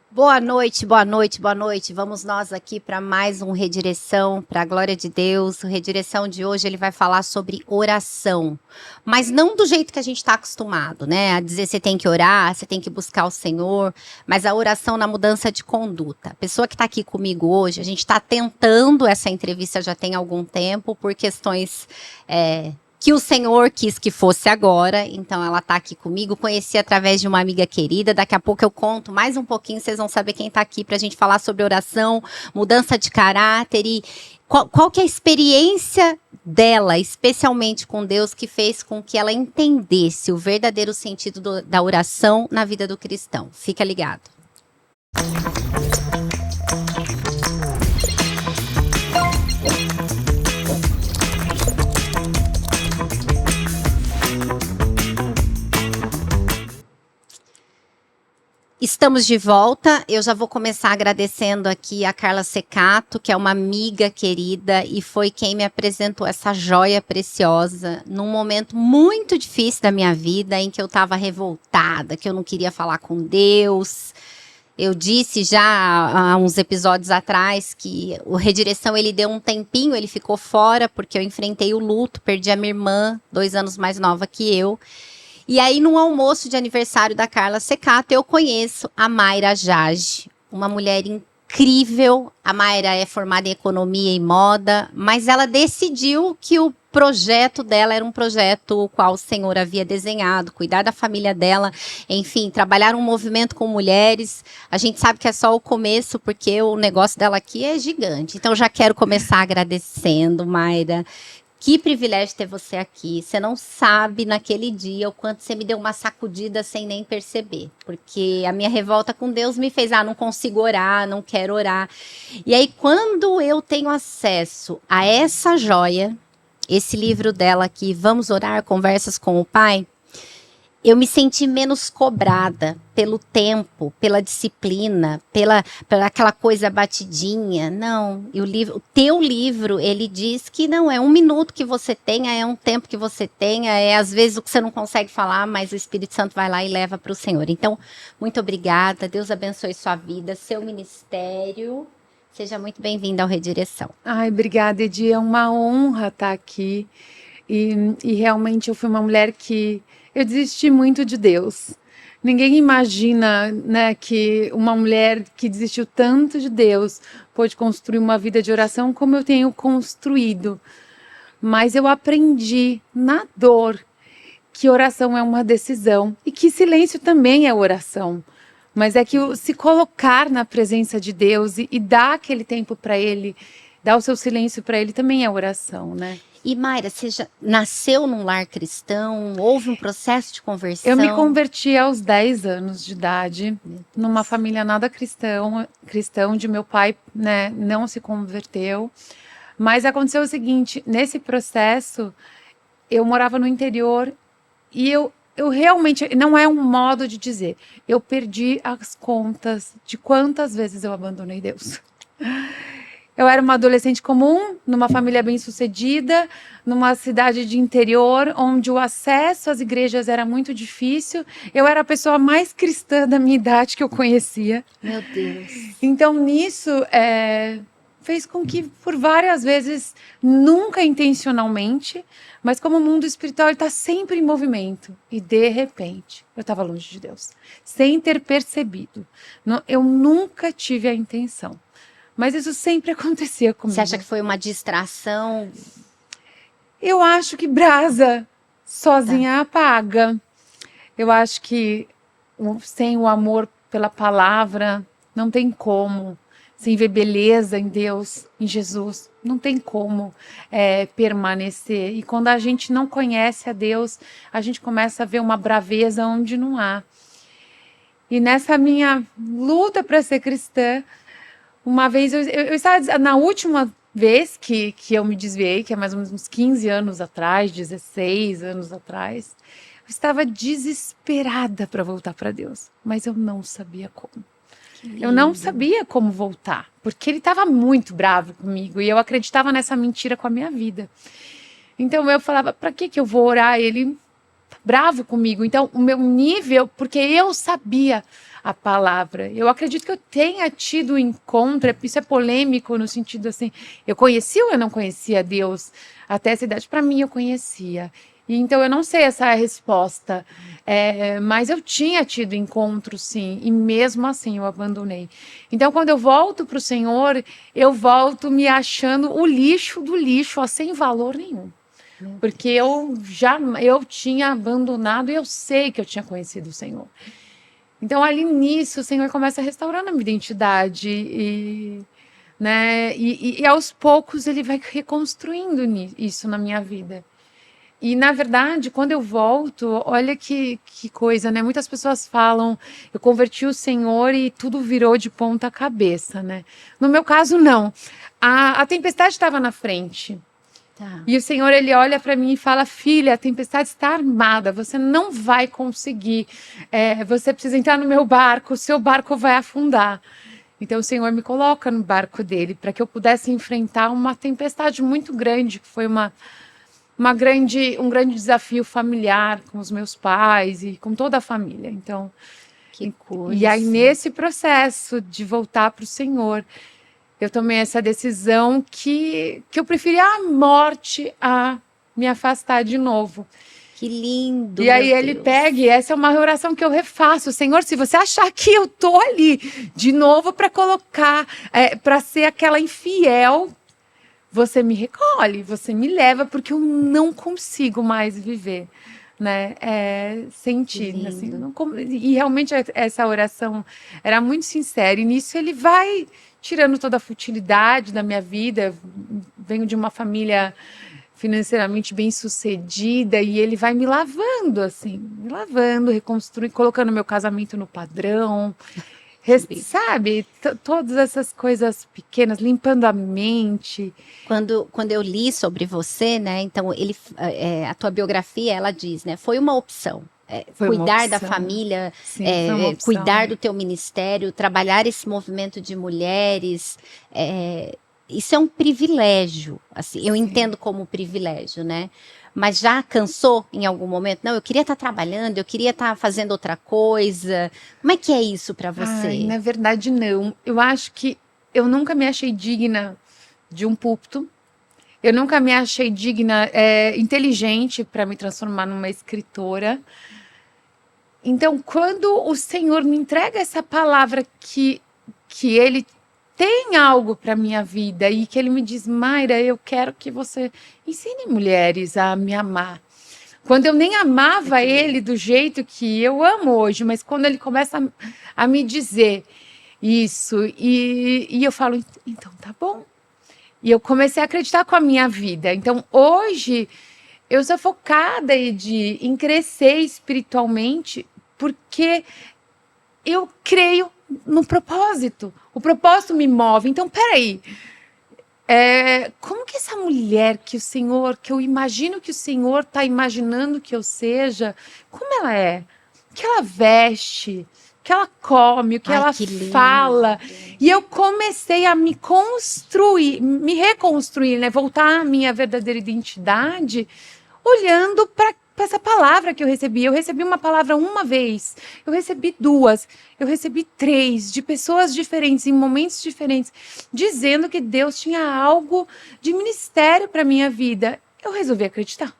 Boa noite, boa noite, boa noite. Vamos nós aqui para mais um Redireção, para a glória de Deus. O Redireção de hoje ele vai falar sobre oração, mas não do jeito que a gente está acostumado, né? A dizer você tem que orar, você tem que buscar o Senhor, mas a oração na mudança de conduta. A pessoa que está aqui comigo hoje, a gente está tentando essa entrevista já tem algum tempo por questões que o Senhor quis que fosse agora, então ela tá aqui comigo, conheci através de uma amiga querida, daqui a pouco eu conto mais um pouquinho, vocês vão saber quem tá aqui pra gente falar sobre oração, mudança de caráter e qual que é a experiência dela, especialmente com Deus, que fez com que ela entendesse o verdadeiro sentido da oração na vida do cristão. Fica ligado. Estamos de volta, eu já vou começar agradecendo aqui a Carla Secato, que é uma amiga querida e foi quem me apresentou essa joia preciosa num momento muito difícil da minha vida, em que eu estava revoltada, que eu não queria falar com Deus. Eu disse já há uns episódios atrás que o Redireção ele deu um tempinho, ele ficou fora porque eu enfrentei o luto, perdi a minha irmã, 2 anos mais nova que eu. E aí, num almoço de aniversário da Carla Secato, eu conheço a Mayra Jage, uma mulher incrível. A Mayra é formada em economia e moda, mas ela decidiu que o projeto dela era um projeto o qual o Senhor havia desenhado, cuidar da família dela, enfim, trabalhar um movimento com mulheres. A gente sabe que é só o começo, porque o negócio dela aqui é gigante. Então, já quero começar agradecendo, Mayra. Que privilégio ter você aqui. Você não sabe naquele dia o quanto você me deu uma sacudida sem nem perceber. Porque a minha revolta com Deus me fez, não consigo orar, não quero orar. E aí, quando eu tenho acesso a essa joia, esse livro dela aqui, Vamos Orar, Conversas com o Pai, eu me senti menos cobrada pelo tempo, pela disciplina, pela aquela coisa batidinha. Não, o teu livro, ele diz que não é 1 minuto que você tenha, é um tempo que você tenha, é às vezes o que você não consegue falar, mas o Espírito Santo vai lá e leva para o Senhor. Então, muito obrigada, Deus abençoe sua vida, seu ministério. Seja muito bem-vinda ao Redireção. Ai, obrigada, Edi, é uma honra estar aqui. E realmente eu fui uma mulher que eu desisti muito de Deus. Ninguém imagina, né, que uma mulher que desistiu tanto de Deus pôde construir uma vida de oração como eu tenho construído. Mas eu aprendi na dor que oração é uma decisão e que silêncio também é oração. Mas é que se colocar na presença de Deus e dar aquele tempo para Ele, dar o seu silêncio para Ele também é oração, né? E Mayra, você já nasceu num lar cristão? Houve um processo de conversão? Eu me converti aos 10 anos de idade, numa família nada cristão, onde meu pai, né, não se converteu. Mas aconteceu o seguinte, nesse processo, eu morava no interior e eu realmente, não é um modo de dizer, eu perdi as contas de quantas vezes eu abandonei Deus. Eu era uma adolescente comum, numa família bem-sucedida, numa cidade de interior, onde o acesso às igrejas era muito difícil. Eu era a pessoa mais cristã da minha idade que eu conhecia. Meu Deus. Então, nisso, fez com que, por várias vezes, nunca intencionalmente, mas como o mundo espiritual está sempre em movimento. E, de repente, eu estava longe de Deus, sem ter percebido. Eu nunca tive a intenção. Mas isso sempre acontecia comigo. Você acha que foi uma distração? Eu acho que brasa sozinha apaga. Eu acho que sem o amor pela palavra, não tem como. Sem ver beleza em Deus, em Jesus, não tem como permanecer. E quando a gente não conhece a Deus, a gente começa a ver uma braveza onde não há. E nessa minha luta para ser cristã, uma vez, eu estava na última vez que eu me desviei, que é mais ou menos uns 15 anos atrás, 16 anos atrás, eu estava desesperada para voltar para Deus, mas eu não sabia como. Eu não sabia como voltar, porque ele estava muito bravo comigo e eu acreditava nessa mentira com a minha vida. Então eu falava, para que eu vou orar? Ele bravo comigo. Então o meu nível, porque eu sabia a palavra. Eu acredito que eu tenha tido um encontro, isso é polêmico no sentido assim, eu conhecia ou eu não conhecia Deus? Até essa idade, para mim, eu conhecia. E então eu não sei essa resposta, mas eu tinha tido encontro, sim, e mesmo assim eu abandonei. Então, quando eu volto para o Senhor, eu volto me achando o lixo do lixo, ó, sem valor nenhum. Porque eu tinha abandonado e eu sei que eu tinha conhecido o Senhor. Então, ali nisso, o Senhor começa a restaurar a minha identidade né? E aos poucos ele vai reconstruindo isso na minha vida. E, na verdade, quando eu volto, olha que coisa, né? Muitas pessoas falam, eu converti o Senhor e tudo virou de ponta cabeça, né? No meu caso, não. A tempestade estava na frente. Tá. E o Senhor, ele olha para mim e fala, filha, a tempestade está armada, você não vai conseguir. Você precisa entrar no meu barco, o seu barco vai afundar. Então o Senhor me coloca no barco dele para que eu pudesse enfrentar uma tempestade muito grande, que foi um grande desafio familiar com os meus pais e com toda a família. Então, Que coisa. e aí nesse processo de voltar para o Senhor, eu tomei essa decisão que eu preferia a morte a me afastar de novo. Que lindo. E aí ele Deus. pega, e essa é uma oração que eu refaço. Senhor, se você achar que eu tô ali de novo para colocar, para ser aquela infiel, você me recolhe, você me leva, porque eu não consigo mais viver, né? Sem ti, assim, e realmente essa oração era muito sincera. E nisso ele vai tirando toda a futilidade da minha vida. Venho de uma família financeiramente bem sucedida e ele vai me lavando, assim, me lavando, reconstruindo, colocando meu casamento no padrão. Sabe, todas essas coisas pequenas, limpando a mente. Quando eu li sobre você, né? Então a tua biografia, ela diz, né? Foi uma opção. Cuidar da família, sim, foi uma opção. Cuidar do teu ministério, trabalhar esse movimento de mulheres. Isso é um privilégio. Assim, eu entendo como privilégio, né? Mas já cansou em algum momento? Não, eu queria estar trabalhando, eu queria estar fazendo outra coisa. Como é que é isso para você? Ai, na verdade, não. Eu acho que eu nunca me achei digna de um púlpito. Eu nunca me achei digna, inteligente para me transformar numa escritora. Então, quando o Senhor me entrega essa palavra que Ele tem algo para minha vida e que Ele me diz, Mayra, eu quero que você ensine mulheres a me amar. Quando eu nem amava ele do jeito que eu amo hoje, mas quando ele começa a me dizer isso, e eu falo, então tá bom. E eu comecei a acreditar com a minha vida. Então, hoje, eu sou focada em crescer espiritualmente, porque eu creio no propósito. O propósito me move. Então, peraí. Como que essa mulher que eu imagino que o Senhor está imaginando que eu seja, como ela é? O que ela veste? O que ela come? O que ela fala? E eu comecei a me construir, me reconstruir, né? Voltar à minha verdadeira identidade, olhando para essa palavra que eu recebi. Eu recebi uma palavra uma vez, eu recebi duas, eu recebi três, de pessoas diferentes, em momentos diferentes, dizendo que Deus tinha algo de ministério para minha vida. Eu resolvi acreditar.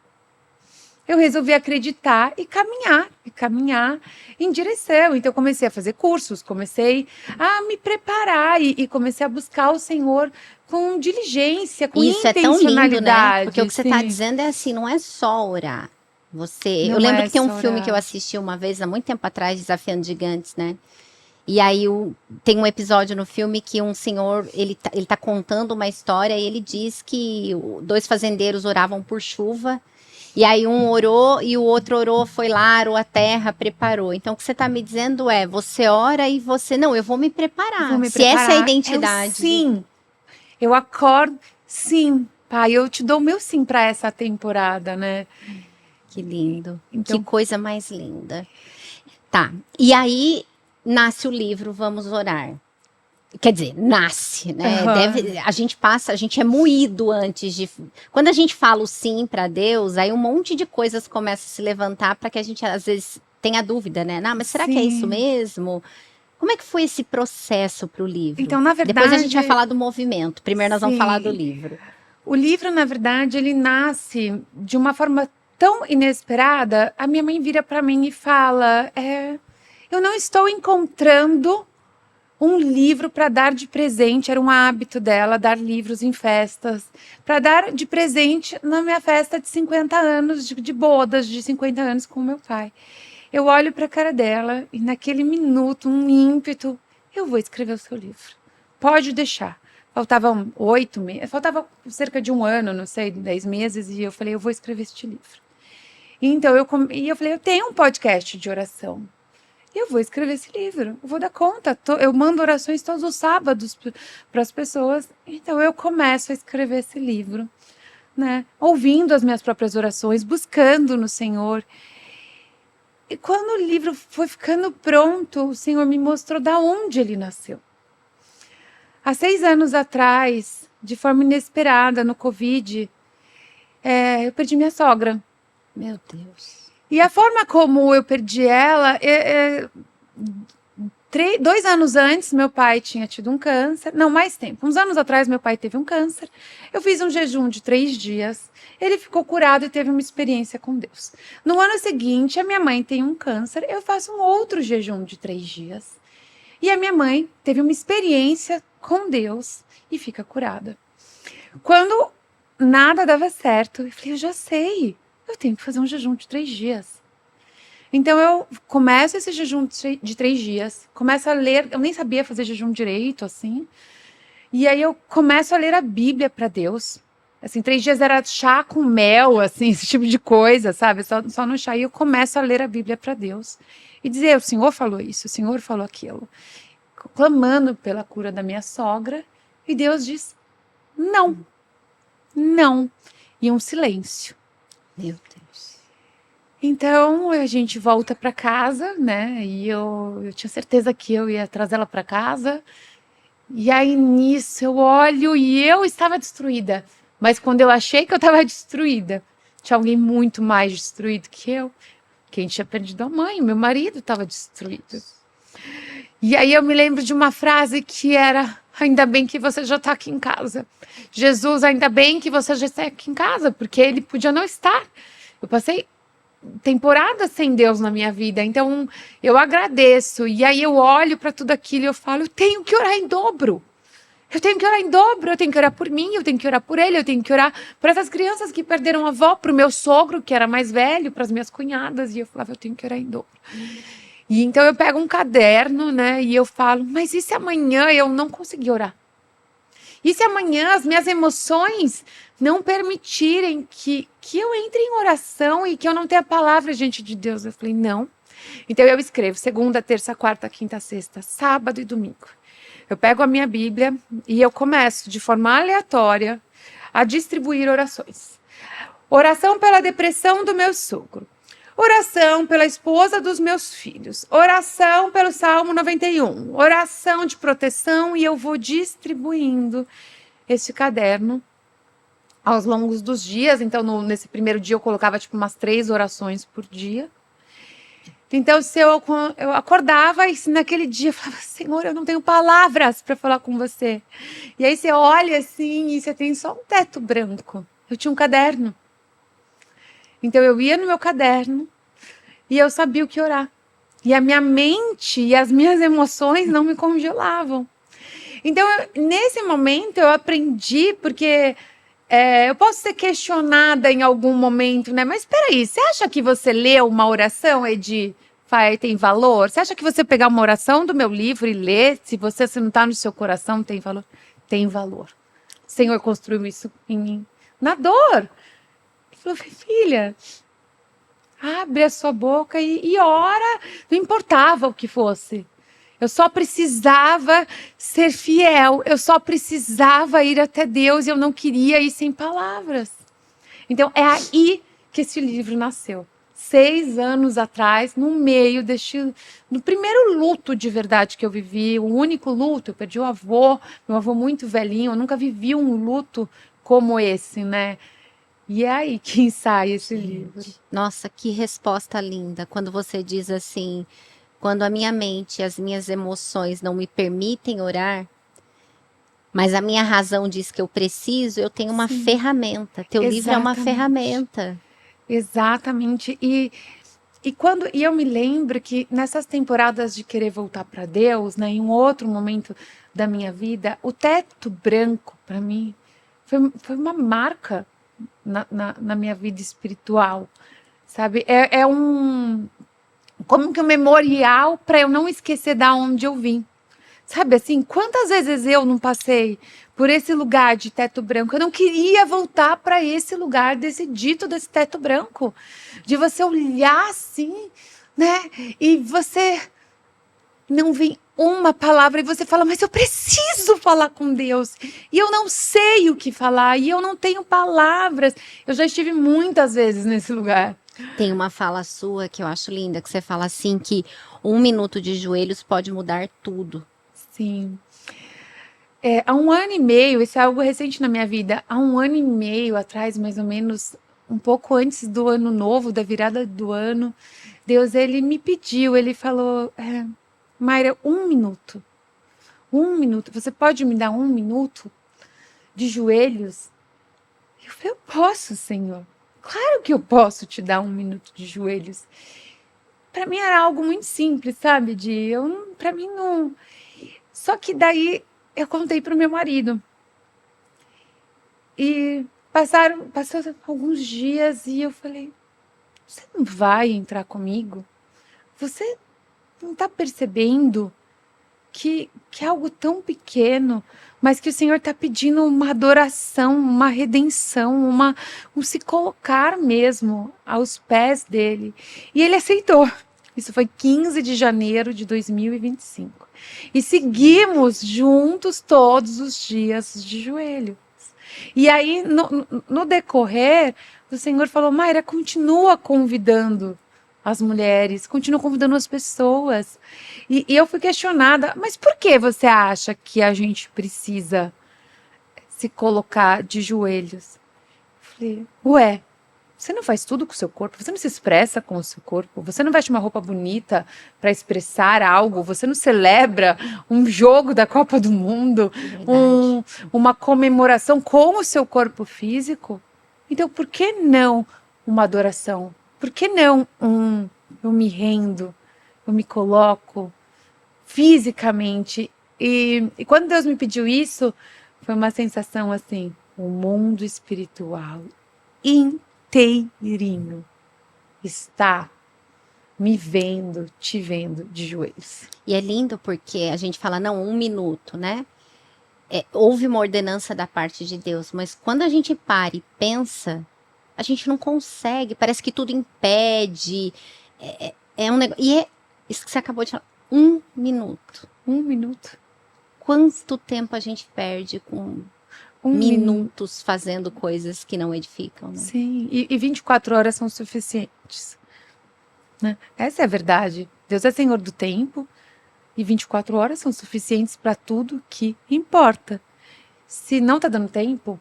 Eu resolvi acreditar e caminhar em direção. Então, eu comecei a fazer cursos, comecei a me preparar e comecei a buscar o Senhor com diligência, com isso intencionalidade. Isso é tão lindo, né? Porque o que você está dizendo é assim, não é só orar. Eu lembro que tem um filme que eu assisti uma vez, há muito tempo atrás, Desafiando Gigantes, né? E aí tem um episódio no filme que um senhor, ele tá contando uma história e ele diz que dois fazendeiros oravam por chuva, e aí um orou e o outro orou, foi lá, arou a terra, preparou. Então o que você está me dizendo é, você ora e você, não, eu vou me preparar. Se essa é a identidade. Sim, eu acordo, sim, pai, eu te dou o meu sim para essa temporada, né? Que lindo. Então, que coisa mais linda. Tá. E aí nasce o livro Vamos Orar. Quer dizer, nasce, né? A gente é moído antes de. Quando a gente fala o sim para Deus, aí um monte de coisas começam a se levantar para que a gente às vezes tenha dúvida, né? Não, mas será que é isso mesmo? Como é que foi esse processo para o livro? Então, na verdade... Depois a gente vai falar do movimento. Primeiro nós vamos falar do livro. O livro, na verdade, ele nasce de uma forma tão inesperada. A minha mãe vira para mim e fala, eu não estou encontrando um livro para dar de presente. Era um hábito dela dar livros em festas, para dar de presente na minha festa de 50 anos, de bodas de 50 anos com o meu pai. Eu olho para a cara dela e naquele minuto, um ímpeto, eu vou escrever o seu livro. Pode deixar. Faltavam 8 meses, faltava cerca de 1 ano, não sei, 10 meses, e eu falei, eu vou escrever este livro. Então, eu falei, eu tenho um podcast de oração. Eu vou escrever esse livro, eu vou dar conta. Eu mando orações todos os sábados para as pessoas. Então, eu começo a escrever esse livro, né? Ouvindo as minhas próprias orações, buscando no Senhor. E quando o livro foi ficando pronto, o Senhor me mostrou de onde ele nasceu. Há 6 anos atrás, de forma inesperada, no Covid, eu perdi minha sogra. Meu Deus. E a forma como eu perdi ela... 2 anos antes, meu pai tinha tido um câncer. Não, mais tempo. Uns anos atrás, meu pai teve um câncer. Eu fiz um jejum de 3 dias. Ele ficou curado e teve uma experiência com Deus. No ano seguinte, a minha mãe tem um câncer. Eu faço um outro jejum de 3 dias. E a minha mãe teve uma experiência com Deus e fica curada. Quando nada dava certo, eu falei, eu já sei. Eu tenho que fazer um jejum de 3 dias. Então, eu começo esse jejum de 3 dias, começo a ler, eu nem sabia fazer jejum direito, assim, e aí eu começo a ler a Bíblia para Deus. Assim, 3 dias era chá com mel, assim, esse tipo de coisa, sabe? Só no chá, e eu começo a ler a Bíblia para Deus. E dizer, o Senhor falou isso, o Senhor falou aquilo. Clamando pela cura da minha sogra, e Deus diz, não, não. E um silêncio. Meu Deus. Então, a gente volta para casa, né? E eu tinha certeza que eu ia trazê-la para casa. E aí, nisso, eu olho e eu estava destruída. Mas quando eu achei que eu estava destruída, tinha alguém muito mais destruído que eu. Quem tinha perdido a mãe, meu marido estava destruído. E aí eu me lembro de uma frase que era, ainda bem que você já está aqui em casa. Jesus, ainda bem que você já está aqui em casa, porque ele podia não estar. Eu passei temporadas sem Deus na minha vida, então eu agradeço. E aí eu olho para tudo aquilo e eu falo, eu tenho que orar em dobro. Eu tenho que orar em dobro, eu tenho que orar por mim, eu tenho que orar por ele, eu tenho que orar por essas crianças que perderam a avó, para o meu sogro, que era mais velho, para as minhas cunhadas. E eu falava, eu tenho que orar em dobro. E então eu pego um caderno, né, e eu falo, mas e se amanhã eu não conseguir orar? E se amanhã as minhas emoções não permitirem que eu entre em oração e que eu não tenha palavra diante de Deus? Eu falei, não. Então eu escrevo segunda, terça, quarta, quinta, sexta, sábado e domingo. Eu pego a minha Bíblia e eu começo de forma aleatória a distribuir orações. Oração pela depressão do meu sogro. Oração pela esposa dos meus filhos. Oração pelo Salmo 91. Oração de proteção, e eu vou distribuindo esse caderno aos longos dos dias. Então, nesse primeiro dia, eu colocava tipo umas 3 orações por dia. Então, se eu acordava e naquele dia eu falava, Senhor, eu não tenho palavras para falar com você. E aí você olha assim e você tem só um teto branco. Eu tinha um caderno. Então eu ia no meu caderno e eu sabia o que orar. E a minha mente e as minhas emoções não me congelavam. Então, nesse momento eu aprendi, porque eu posso ser questionada em algum momento, né? Mas espera aí, você acha que você leu uma oração, Edi, tem valor? Você acha que você pegar uma oração do meu livro e ler, se não está no seu coração, tem valor? Tem valor. O Senhor construiu isso em mim. Na dor. Ele falou, filha, abre a sua boca e ora. Não importava o que fosse. Eu só precisava ser fiel. Eu só precisava ir até Deus e eu não queria ir sem palavras. Então, é aí que esse livro nasceu. 6 anos atrás, no meio no primeiro luto de verdade que eu vivi, o único luto, eu perdi o avô, meu avô muito velhinho, eu nunca vivi um luto como esse, né? E é aí que sai esse livro. Nossa, que resposta linda, quando você diz assim, quando a minha mente e as minhas emoções não me permitem orar, mas a minha razão diz que eu preciso, eu tenho uma Sim. ferramenta. Teu livro é uma Exatamente. ferramenta. Exatamente. E eu me lembro que nessas temporadas de querer voltar para Deus, né, em um outro momento da minha vida, o teto branco, para mim, foi uma marca na minha vida espiritual, sabe? Como que um memorial para eu não esquecer da onde eu vim. Sabe assim, quantas vezes eu não passei por esse lugar de teto branco? Eu não queria voltar para esse lugar desse dito desse teto branco. De você olhar assim, né? E você não vem uma palavra e você fala, mas eu preciso falar com Deus. E eu não sei o que falar, e eu não tenho palavras. Eu já estive muitas vezes nesse lugar. Tem uma fala sua que eu acho linda, que você fala assim que 1 minuto de joelhos pode mudar tudo. Sim. Há 1 ano e meio, isso é algo recente na minha vida, há 1 ano e meio atrás, mais ou menos, um pouco antes do ano novo, da virada do ano, Deus, ele me pediu, ele falou, Mayra, 1 minuto, 1 minuto, você pode me dar 1 minuto de joelhos? Eu falei, eu posso, Senhor, claro que eu posso te dar 1 minuto de joelhos. Para mim era algo muito simples, sabe, para mim não... Só que daí eu contei para o meu marido. E passaram alguns dias e eu falei, você não vai entrar comigo? Você não está percebendo que é algo tão pequeno, mas que o Senhor está pedindo uma adoração, uma redenção, um se colocar mesmo aos pés dele. E ele aceitou. Isso foi 15 de janeiro de 2025. E seguimos juntos todos os dias de joelho. E aí, no decorrer, o Senhor falou, Mayra, continua convidando as mulheres, continua convidando as pessoas. E eu fui questionada, mas por que você acha que a gente precisa se colocar de joelhos? Eu falei, você não faz tudo com o seu corpo, você não se expressa com o seu corpo, você não veste uma roupa bonita para expressar algo, você não celebra um jogo da Copa do Mundo, uma comemoração com o seu corpo físico. Então, por que não uma adoração? Por que não eu me rendo, eu me coloco fisicamente? E quando Deus me pediu isso, foi uma sensação assim, o mundo espiritual inteirinho está me vendo, te vendo de joelhos. E é lindo porque a gente fala, não, 1 minuto, né? Houve uma ordenança da parte de Deus, mas quando a gente para e pensa, a gente não consegue, parece que tudo impede. É um negócio. E é isso que você acabou de falar, 1 minuto. 1 minuto. Quanto tempo a gente perde com minutos fazendo coisas que não edificam, né? Sim, e 24 horas são suficientes. Né? Essa é a verdade. Deus é Senhor do tempo e 24 horas são suficientes para tudo que importa. Se não está dando tempo,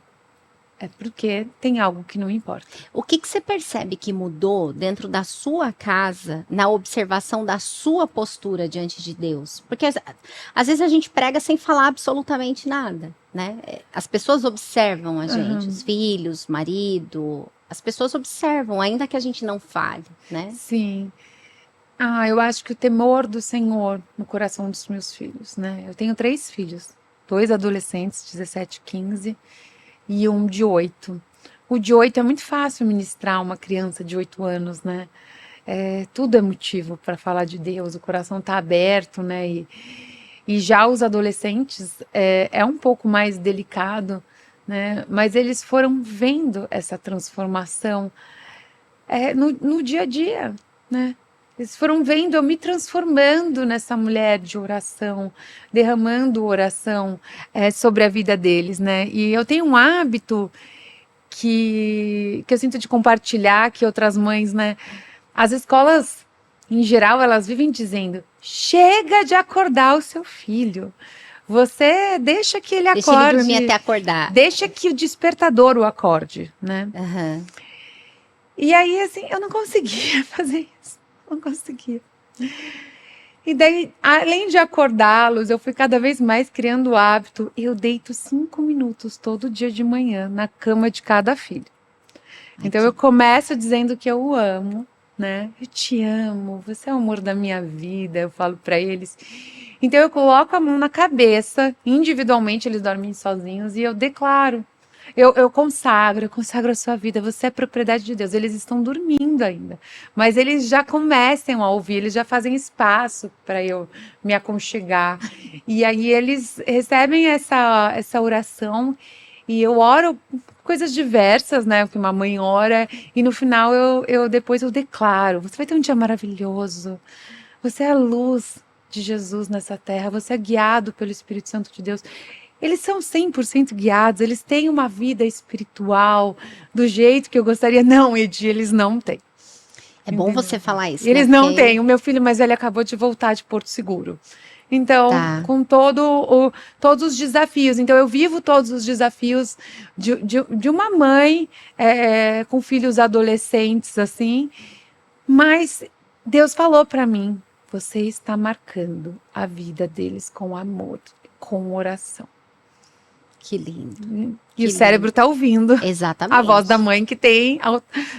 é porque tem algo que não importa. O que você percebe que mudou dentro da sua casa, na observação da sua postura diante de Deus? Porque às vezes a gente prega sem falar absolutamente nada, né? As pessoas observam a gente, os filhos, marido, as pessoas observam, ainda que a gente não fale, né? Sim. Eu acho que o temor do Senhor no coração dos meus filhos, né? Eu tenho 3 filhos, 2 adolescentes, 17 e 15, e um de 8. O de 8 é muito fácil ministrar uma criança de 8 anos, né? Tudo é motivo para falar de Deus, o coração está aberto, né? E já os adolescentes é um pouco mais delicado, né? Mas eles foram vendo essa transformação no dia a dia, né? Eles foram vendo eu me transformando nessa mulher de oração, derramando oração sobre a vida deles, né? E eu tenho um hábito que eu sinto de compartilhar, que outras mães, né? As escolas, em geral, elas vivem dizendo, chega de acordar o seu filho. Você deixa que ele acorde. Deixa ele dormir até acordar. Deixa que o despertador o acorde, né? Uhum. E aí, assim, eu não conseguia fazer isso. Não conseguia. E daí, além de acordá-los, eu fui cada vez mais criando o hábito. Eu deito 5 minutos todo dia de manhã na cama de cada filho. Então eu começo dizendo que eu o amo, né? Eu te amo, você é o amor da minha vida, eu falo para eles. Então eu coloco a mão na cabeça, individualmente eles dormem sozinhos e eu declaro. Eu consagro a sua vida, você é propriedade de Deus. Eles estão dormindo ainda, mas eles já começam a ouvir, eles já fazem espaço para eu me aconchegar. E aí eles recebem essa oração e eu oro coisas diversas, né? Que uma mãe ora, e no final depois eu declaro: você vai ter um dia maravilhoso, você é a luz de Jesus nessa terra, você é guiado pelo Espírito Santo de Deus. Eles são 100% guiados, eles têm uma vida espiritual do jeito que eu gostaria. Não, Edi, eles não têm. É bom você falar isso, Eles né? não têm. O meu filho mais velho acabou de voltar de Porto Seguro. Então, com todos os desafios. Então, eu vivo todos os desafios de uma mãe com filhos adolescentes, assim. Mas Deus falou para mim: você está marcando a vida deles com amor, com oração. Que lindo. E o cérebro está ouvindo. Exatamente. A voz da mãe que tem,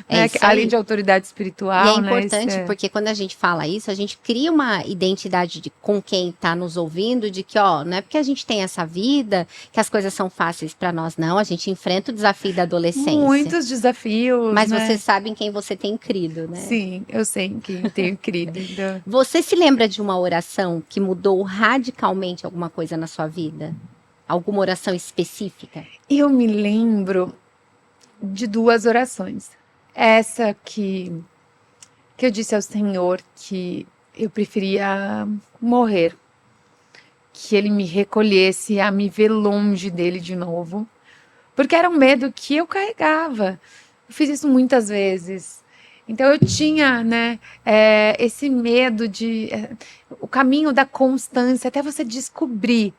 né, além de autoridade espiritual. E é importante, porque quando a gente fala isso, a gente cria uma identidade com quem está nos ouvindo, de que, ó, não é porque a gente tem essa vida que as coisas são fáceis para nós, não. A gente enfrenta o desafio da adolescência. Muitos desafios. Mas né? você sabe em quem você tem crido, né? Sim, eu sei em quem tenho crido. Você se lembra de uma oração que mudou radicalmente alguma coisa na sua vida? Alguma oração específica? Eu me lembro de 2 orações. Essa que eu disse ao Senhor que eu preferia morrer, que Ele me recolhesse a me ver longe dele de novo, porque era um medo que eu carregava. Eu fiz isso muitas vezes. Então eu tinha, né, esse medo o caminho da constância, até você descobrir,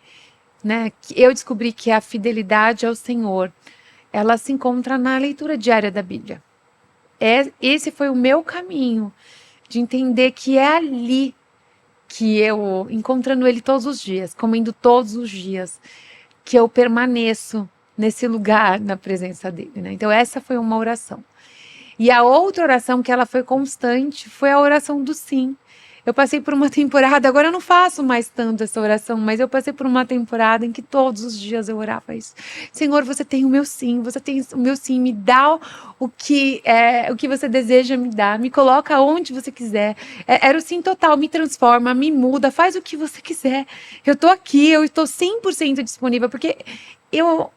né, que eu descobri que a fidelidade ao Senhor, ela se encontra na leitura diária da Bíblia. Esse foi o meu caminho, de entender que é ali que eu, encontrando Ele todos os dias, comendo todos os dias, que eu permaneço nesse lugar, na presença dEle, né? Então essa foi uma oração. E a outra oração que ela foi constante foi a oração do sim. Eu passei por uma temporada, agora eu não faço mais tanto essa oração, mas eu passei por uma temporada em que todos os dias eu orava isso. Senhor, você tem o meu sim, você tem o meu sim, me dá o que você deseja me dar, me coloca onde você quiser. Era o sim total, me transforma, me muda, faz o que você quiser. Eu tô aqui, eu estou 100% disponível, porque eu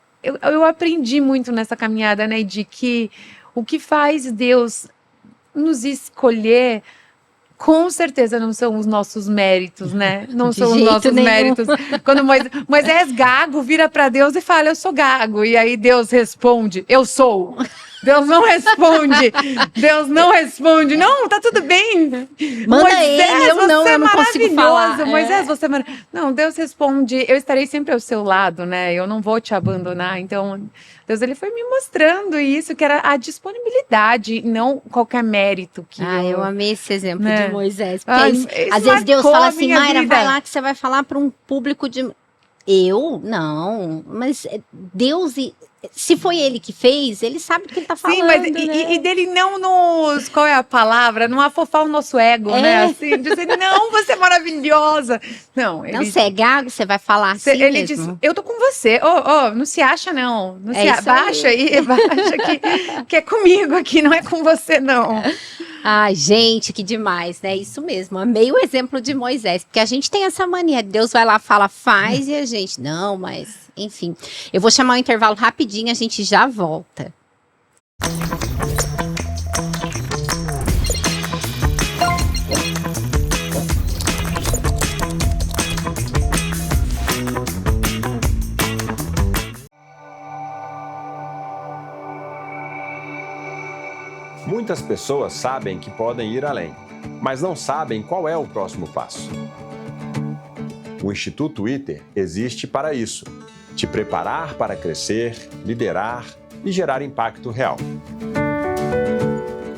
aprendi muito nessa caminhada, né, de que o que faz Deus nos escolher, com certeza não são os nossos méritos, né? Não são os nossos méritos. Quando Moisés gago vira para Deus e fala: eu sou gago. E aí Deus responde: eu sou. Deus não responde. Deus não responde. Não, tá tudo bem. Manda Moisés, eu não consigo falar. Moisés, você é maravilhoso. Não, Deus responde: eu estarei sempre ao seu lado, né? Eu não vou te abandonar. Então, Deus, ele foi me mostrando isso, que era a disponibilidade, não qualquer mérito. Eu amei esse exemplo, né, de Moisés. Porque às vezes Deus fala assim: Mayra, vai lá que você vai falar para um público de... Não, mas Deus, se foi Ele que fez, Ele sabe o que Ele tá falando. Sim, mas e dele não nos, qual é a palavra? Não afofar o nosso ego, né? Assim, dizer, não, você é maravilhosa. Não, você é gago, você vai falar assim ele mesmo. Diz, eu tô com você. Não se acha, não. Não se baixa aí, baixa que é comigo aqui, não é com você, não. Ai, gente, que demais, né? Isso mesmo. Amei o exemplo de Moisés, porque a gente tem essa mania. Deus vai lá, fala, faz, e a gente, não, mas, enfim. Eu vou chamar um intervalo rapidinho, a gente já volta. Muitas pessoas sabem que podem ir além, mas não sabem qual é o próximo passo. O Instituto ITER existe para isso: te preparar para crescer, liderar e gerar impacto real.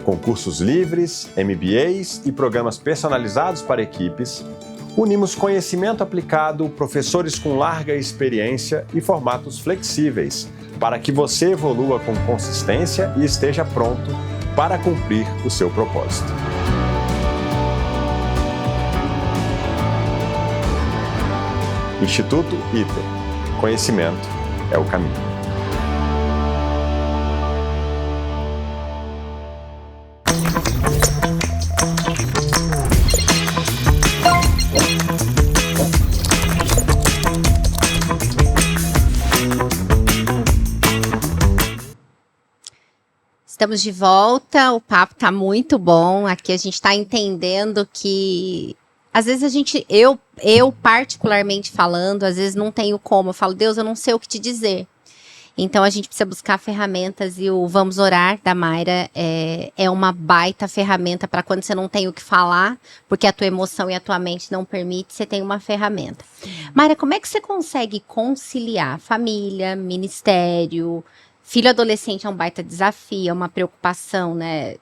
Com cursos livres, MBAs e programas personalizados para equipes, Unimos conhecimento aplicado, professores com larga experiência e formatos flexíveis, para que você evolua com consistência e esteja pronto para cumprir o seu propósito. Instituto ITER. Conhecimento é o caminho. Estamos de volta, o papo tá muito bom. Aqui a gente está entendendo que às vezes eu particularmente falando, às vezes não tenho como. Eu falo, Deus, eu não sei o que te dizer. Então a gente precisa buscar ferramentas e o Vamos Orar da Mayra é uma baita ferramenta para quando você não tem o que falar, porque a tua emoção e a tua mente não permite, você tem uma ferramenta. Mayra, como é que você consegue conciliar família, ministério? Filho adolescente é um baita desafio, é uma preocupação, né?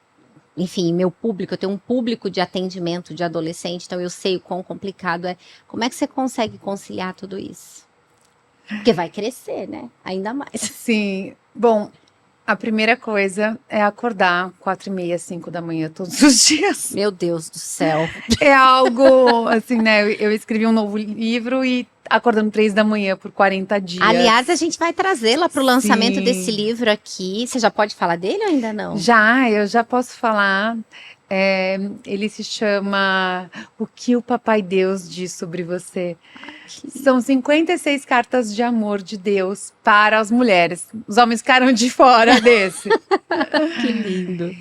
Enfim, meu público, eu tenho um público de atendimento de adolescente, então eu sei o quão complicado é. Como é que você consegue conciliar tudo isso? Porque vai crescer, né? Ainda mais. Sim. Bom, a primeira coisa é acordar 4h30, 5 da manhã todos os dias. Meu Deus do céu. É algo, assim, né? Eu escrevi um novo livro e acordando 3 da manhã por 40 dias. Aliás, a gente vai trazê-la para o lançamento Sim. desse livro aqui. Você já pode falar dele ou ainda não? Eu já posso falar. Ele se chama O que o Papai Deus diz sobre você. São 56 cartas de amor de Deus para as mulheres. Os homens ficaram de fora desse. Que lindo.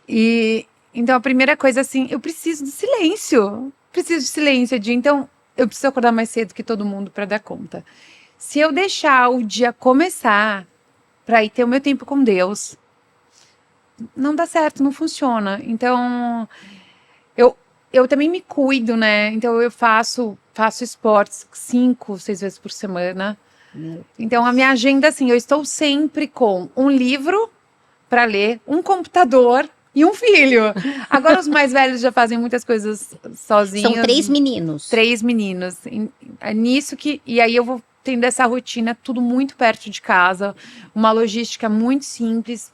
E então a primeira coisa, assim, eu preciso de silêncio. Preciso de silêncio, então eu preciso acordar mais cedo que todo mundo para dar conta. Se eu deixar o dia começar para ir ter o meu tempo com Deus, não dá certo, não funciona. Então, eu também me cuido, né? Então, eu faço esportes 5, 6 vezes por semana. Então, a minha agenda, assim, eu estou sempre com um livro para ler, um computador e um filho. Agora, os mais velhos já fazem muitas coisas sozinhos. São 3 meninos. 3 meninos. É nisso que... E aí, eu vou tendo essa rotina, tudo muito perto de casa. Uma logística muito simples,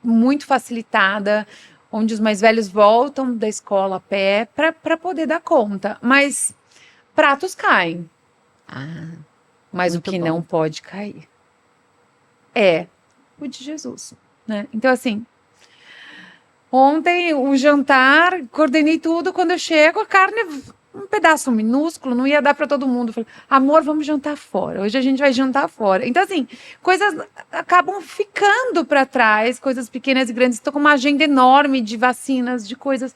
muito facilitada, onde os mais velhos voltam da escola a pé para poder dar conta. Mas pratos caem. Mas o que não pode cair é o de Jesus, né? Então, assim, ontem o jantar, coordenei tudo, quando eu chego, a carne, um pedaço minúsculo, não ia dar para todo mundo. Falei, amor, vamos jantar fora. Hoje a gente vai jantar fora. Então, assim, coisas acabam ficando para trás, coisas pequenas e grandes. Estou com uma agenda enorme de vacinas, de coisas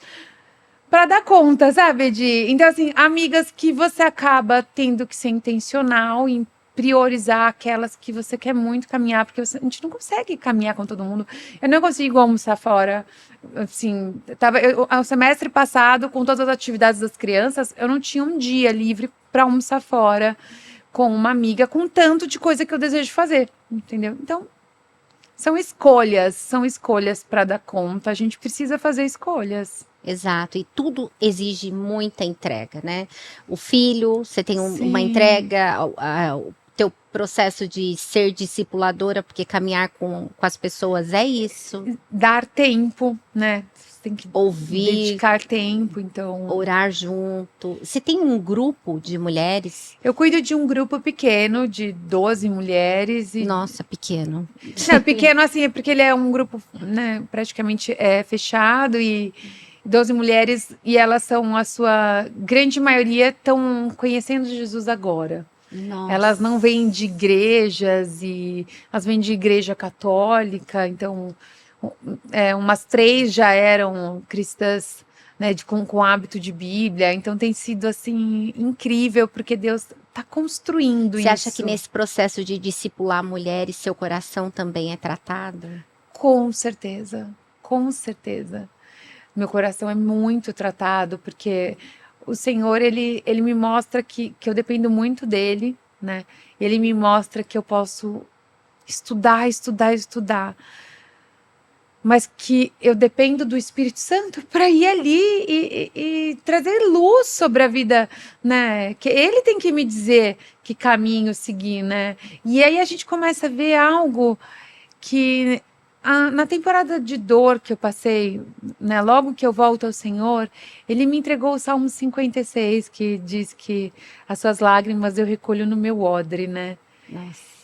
para dar conta, sabe? Então, assim, amigas que você acaba tendo que ser intencional em priorizar aquelas que você quer muito caminhar, porque a gente não consegue caminhar com todo mundo. Eu não consigo almoçar fora. Assim, o semestre passado, com todas as atividades das crianças, eu não tinha um dia livre para almoçar fora com uma amiga, com tanto de coisa que eu desejo fazer, entendeu? Então, são escolhas para dar conta. A gente precisa fazer escolhas. Exato, e tudo exige muita entrega, né? O filho, você tem uma entrega, o teu processo de ser discipuladora, porque caminhar com as pessoas é isso. Dar tempo, né? Você tem que ouvir, dedicar tempo, então... Orar junto. Você tem um grupo de mulheres? Eu cuido de um grupo pequeno, de 12 mulheres. Nossa, pequeno. Não, pequeno assim, é porque ele é um grupo, né, praticamente fechado e 12 mulheres, e elas são, a sua grande maioria, estão conhecendo Jesus agora. Nossa. Elas não vêm de igrejas, elas vêm de igreja católica, então umas 3 já eram cristãs, né, com hábito de Bíblia, então tem sido assim incrível, porque Deus está construindo isso. Você acha que nesse processo de discipular mulheres, seu coração também é tratado? Com certeza, com certeza. Meu coração é muito tratado, porque o Senhor, ele me mostra que eu dependo muito dele, né? Ele me mostra que eu posso estudar. mas que eu dependo do Espírito Santo para ir ali e trazer luz sobre a vida, né? Que ele tem que me dizer que caminho seguir, né? E aí a gente começa a ver algo que na temporada de dor que eu passei, né, logo que eu volto ao Senhor, ele me entregou o Salmo 56, que diz que as suas lágrimas eu recolho no meu odre, né? Nossa.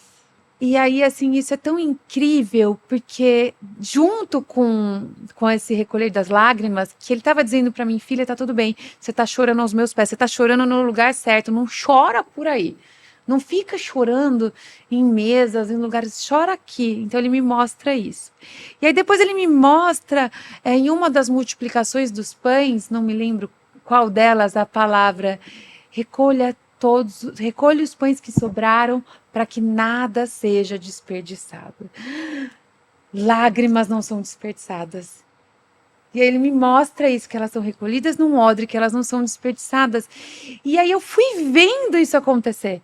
E aí, assim, isso é tão incrível, porque junto com esse recolher das lágrimas, que ele estava dizendo para mim, filha, tá tudo bem, você está chorando aos meus pés, você está chorando no lugar certo, não chora por aí. Não fica chorando em mesas, em lugares, chora aqui. Então ele me mostra isso. E aí depois ele me mostra, em uma das multiplicações dos pães, não me lembro qual delas, a palavra, recolha os pães que sobraram, para que nada seja desperdiçado. Lágrimas não são desperdiçadas. E aí ele me mostra isso, que elas são recolhidas num odre, que elas não são desperdiçadas. E aí eu fui vendo isso acontecer.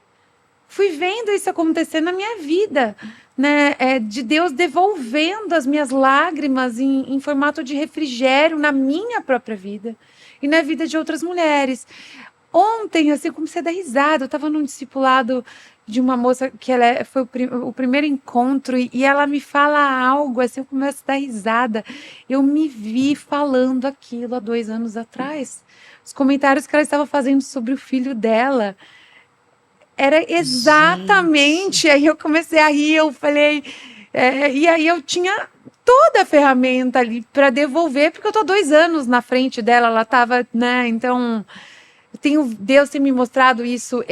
Fui vendo isso acontecer na minha vida, né? De Deus devolvendo as minhas lágrimas em formato de refrigério na minha própria vida e na vida de outras mulheres. Ontem, assim, eu comecei a dar risada. Eu estava num discipulado de uma moça que foi o primeiro encontro e ela me fala algo, assim, eu começo a dar risada. Eu me vi falando aquilo há 2 anos atrás. Os comentários que ela estava fazendo sobre o filho dela. Era exatamente. Gente. Aí eu comecei a rir, eu falei. E aí eu tinha toda a ferramenta ali para devolver, porque eu tô 2 anos na frente dela, ela estava, né? Então. Deus tem me mostrado isso,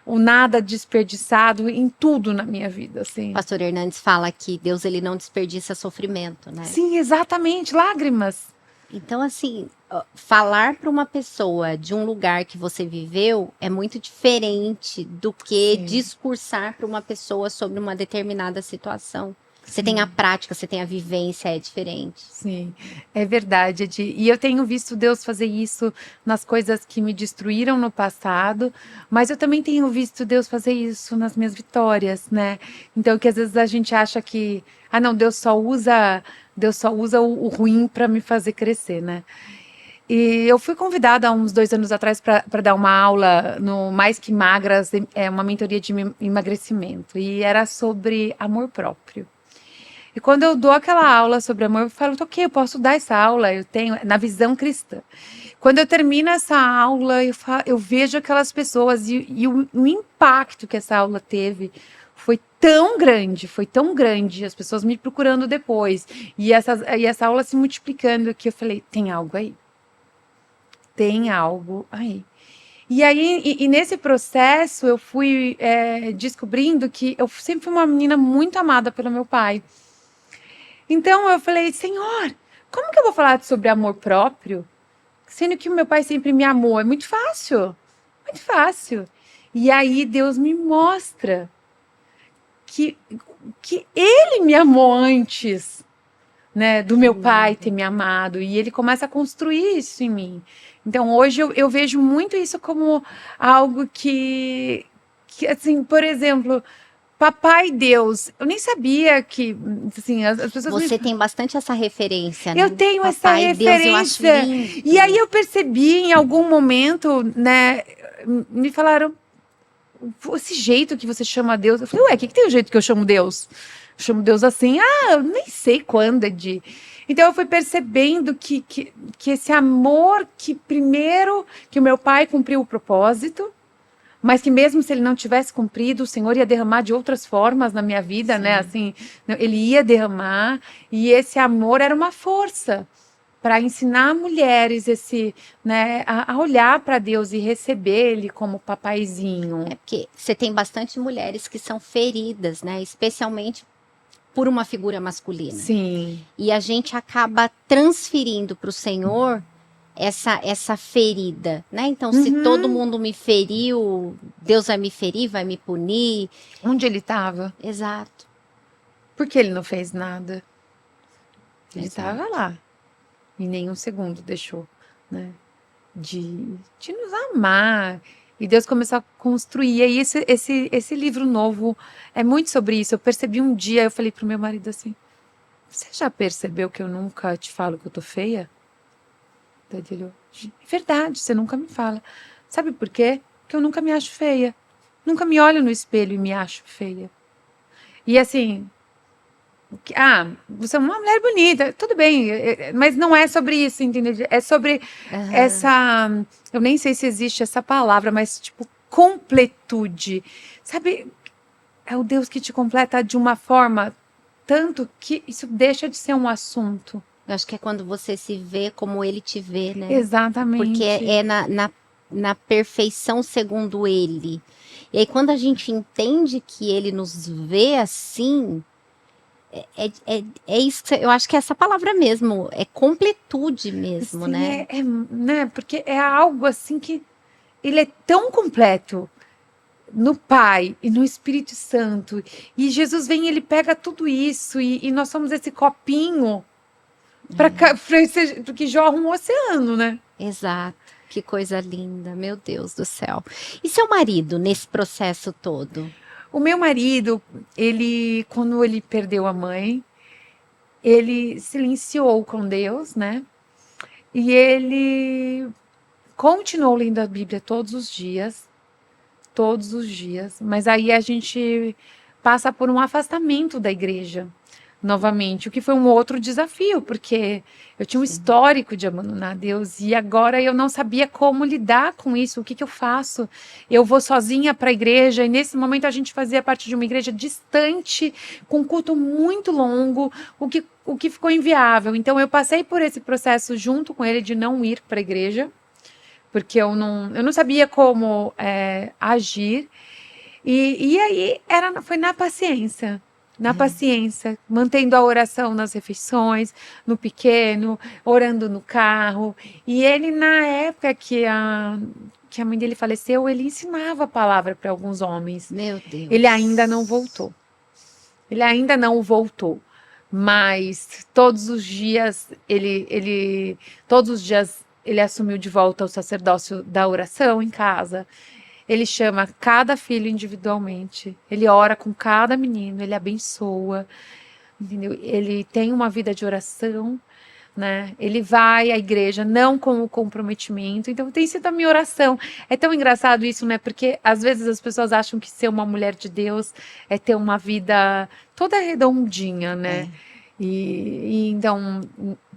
o nada desperdiçado em tudo na minha vida, assim. Pastor Hernandes fala que Deus ele não desperdiça sofrimento, né? Sim, exatamente, lágrimas. Então, assim, falar para uma pessoa de um lugar que você viveu é muito diferente do que discursar para uma pessoa sobre uma determinada situação. Você tem a prática, você tem a vivência, é diferente. Sim, é verdade. E eu tenho visto Deus fazer isso nas coisas que me destruíram no passado, mas eu também tenho visto Deus fazer isso nas minhas vitórias, né? Então, que às vezes a gente acha que, não, Deus só usa o ruim para me fazer crescer, né? E eu fui convidada há uns 2 anos atrás para dar uma aula no Mais Que Magras, uma mentoria de emagrecimento, e era sobre amor próprio. E quando eu dou aquela aula sobre amor, eu falo, ok, eu posso dar essa aula, eu tenho, na visão cristã. Quando eu termino essa aula, eu vejo aquelas pessoas e o impacto que essa aula teve foi tão grande, as pessoas me procurando depois, e essa aula se multiplicando, que eu falei, tem algo aí. Tem algo aí. E aí, e nesse processo, eu fui descobrindo que eu sempre fui uma menina muito amada pelo meu pai. Então eu falei, Senhor, como que eu vou falar sobre amor próprio, sendo que o meu pai sempre me amou? É muito fácil, muito fácil. E aí Deus me mostra que ele me amou antes, né, do meu pai ter me amado, e ele começa a construir isso em mim. Então hoje eu vejo muito isso como algo que assim, por exemplo, Papai Deus, eu nem sabia que, assim, as pessoas... Você tem bastante essa referência, né? Eu tenho Papai, essa referência. Deus, eu acho lindo. E aí eu percebi em algum momento, né, me falaram, esse jeito que você chama Deus, eu falei, ué, o que tem o jeito que eu chamo Deus? Eu chamo Deus assim, eu nem sei quando é de... Então eu fui percebendo que esse amor que primeiro, que o meu pai cumpriu o propósito, mas que mesmo se ele não tivesse cumprido, o Senhor ia derramar de outras formas na minha vida, né? Assim, ele ia derramar, e esse amor era uma força para ensinar mulheres né, a olhar para Deus e receber Ele como papaizinho. É porque você tem bastante mulheres que são feridas, né? Especialmente por uma figura masculina. Sim. E a gente acaba transferindo para o Senhor essa ferida, né? Então, se todo mundo me feriu, Deus vai me ferir, vai me punir. Onde ele estava? Exato. Porque ele não fez nada. Ele estava lá. Em nenhum segundo deixou, né? De nos amar. E Deus começou a construir. E aí esse livro novo é muito sobre isso. Eu percebi um dia, eu falei pro meu marido assim, você já percebeu que eu nunca te falo que eu tô feia? Daí ele, é verdade, você nunca me fala. Sabe por quê? Porque eu nunca me acho feia. Nunca me olho no espelho e me acho feia. E assim, você é uma mulher bonita, tudo bem, mas não é sobre isso, entendeu? É sobre essa, eu nem sei se existe essa palavra, mas tipo, completude. Sabe, é o Deus que te completa de uma forma tanto que isso deixa de ser um assunto. Eu acho que é quando você se vê como ele te vê, né? Exatamente. Porque é na perfeição segundo ele. E aí, quando a gente entende que ele nos vê assim, é isso que eu acho que é essa palavra mesmo, é completude mesmo, Sim, né? né? Porque é algo assim que ele é tão completo no Pai e no Espírito Santo. E Jesus vem, ele pega tudo isso e nós somos esse copinho para que jorra um oceano, né? Exato. Que coisa linda, meu Deus do céu. E seu marido nesse processo todo? O meu marido, ele, quando ele perdeu a mãe, ele silenciou com Deus, né? E ele continuou lendo a Bíblia todos os dias, mas aí a gente passa por um afastamento da igreja novamente, o que foi um outro desafio, porque eu tinha um histórico de abandonar Deus e agora eu não sabia como lidar com isso, o que eu faço? Eu vou sozinha para a igreja e nesse momento a gente fazia parte de uma igreja distante, com um culto muito longo, o que ficou inviável. Então eu passei por esse processo junto com ele de não ir para a igreja, porque eu não sabia como agir. E aí foi na paciência. Na paciência, mantendo a oração nas refeições, no pequeno, orando no carro. E ele, na época que a mãe dele faleceu, ele ensinava a palavra para alguns homens. Meu Deus. Ele ainda não voltou. Ele ainda não voltou. Mas todos os dias ele assumiu de volta o sacerdócio da oração em casa. Ele chama cada filho individualmente. Ele ora com cada menino, ele abençoa, entendeu? Ele tem uma vida de oração, né? Ele vai à igreja não com o comprometimento. Então tem sido a minha oração. É tão engraçado isso, né? Porque às vezes as pessoas acham que ser uma mulher de Deus é ter uma vida toda redondinha, né? E então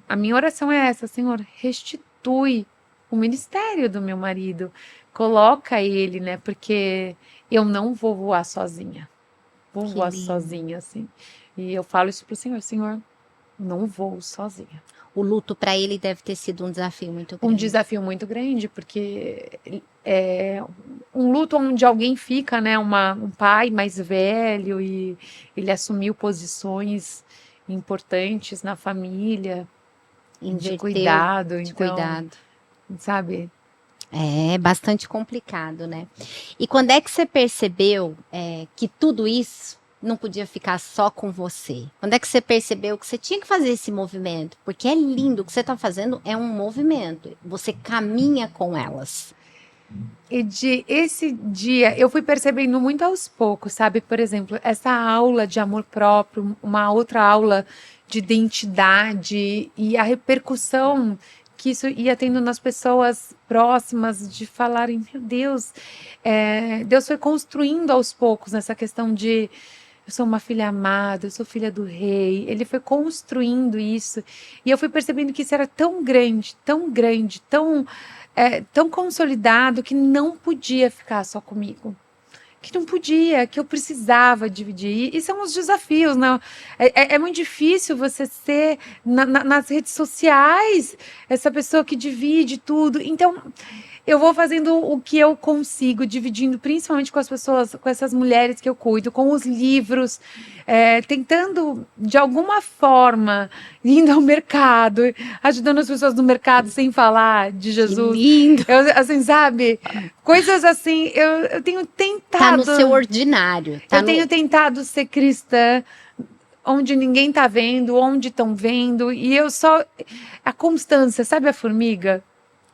a minha oração é essa, Senhor, restitui o ministério do meu marido. Coloca ele, né? Porque eu não vou voar sozinha. Vou Que voar lindo. sozinha, assim. E eu falo isso pro Senhor, Senhor, não vou sozinha. O luto para ele deve ter sido um desafio muito grande. Um desafio muito grande, porque é um luto onde alguém fica, né? Um pai mais velho e ele assumiu posições importantes na família, de Inverteu cuidado. de Então, cuidado. sabe? É bastante complicado, né? E quando é que você percebeu que tudo isso não podia ficar só com você? Quando é que você percebeu que você tinha que fazer esse movimento? Porque é lindo, o que você está fazendo é um movimento. Você caminha com elas. E esse dia eu fui percebendo muito aos poucos, sabe? Por exemplo, essa aula de amor próprio, uma outra aula de identidade e a repercussão que isso ia tendo nas pessoas próximas de falarem, meu Deus, Deus foi construindo aos poucos nessa questão de eu sou uma filha amada, eu sou filha do rei. Ele foi construindo isso. E eu fui percebendo que isso era tão grande, tão consolidado que não podia ficar só comigo. Que não podia, que eu precisava dividir. E são os desafios, não? É muito difícil você ser nas redes sociais essa pessoa que divide tudo. Então, eu vou fazendo o que eu consigo, dividindo principalmente com as pessoas, com essas mulheres que eu cuido, com os livros, tentando, de alguma forma, indo ao mercado, ajudando as pessoas no mercado sem falar de Jesus. Que lindo! Assim, sabe? Coisas assim, eu tenho tentado... Tá no seu ordinário. Eu tenho tentado ser cristã, onde ninguém tá vendo, onde estão vendo, e eu só... A constância, sabe a formiga?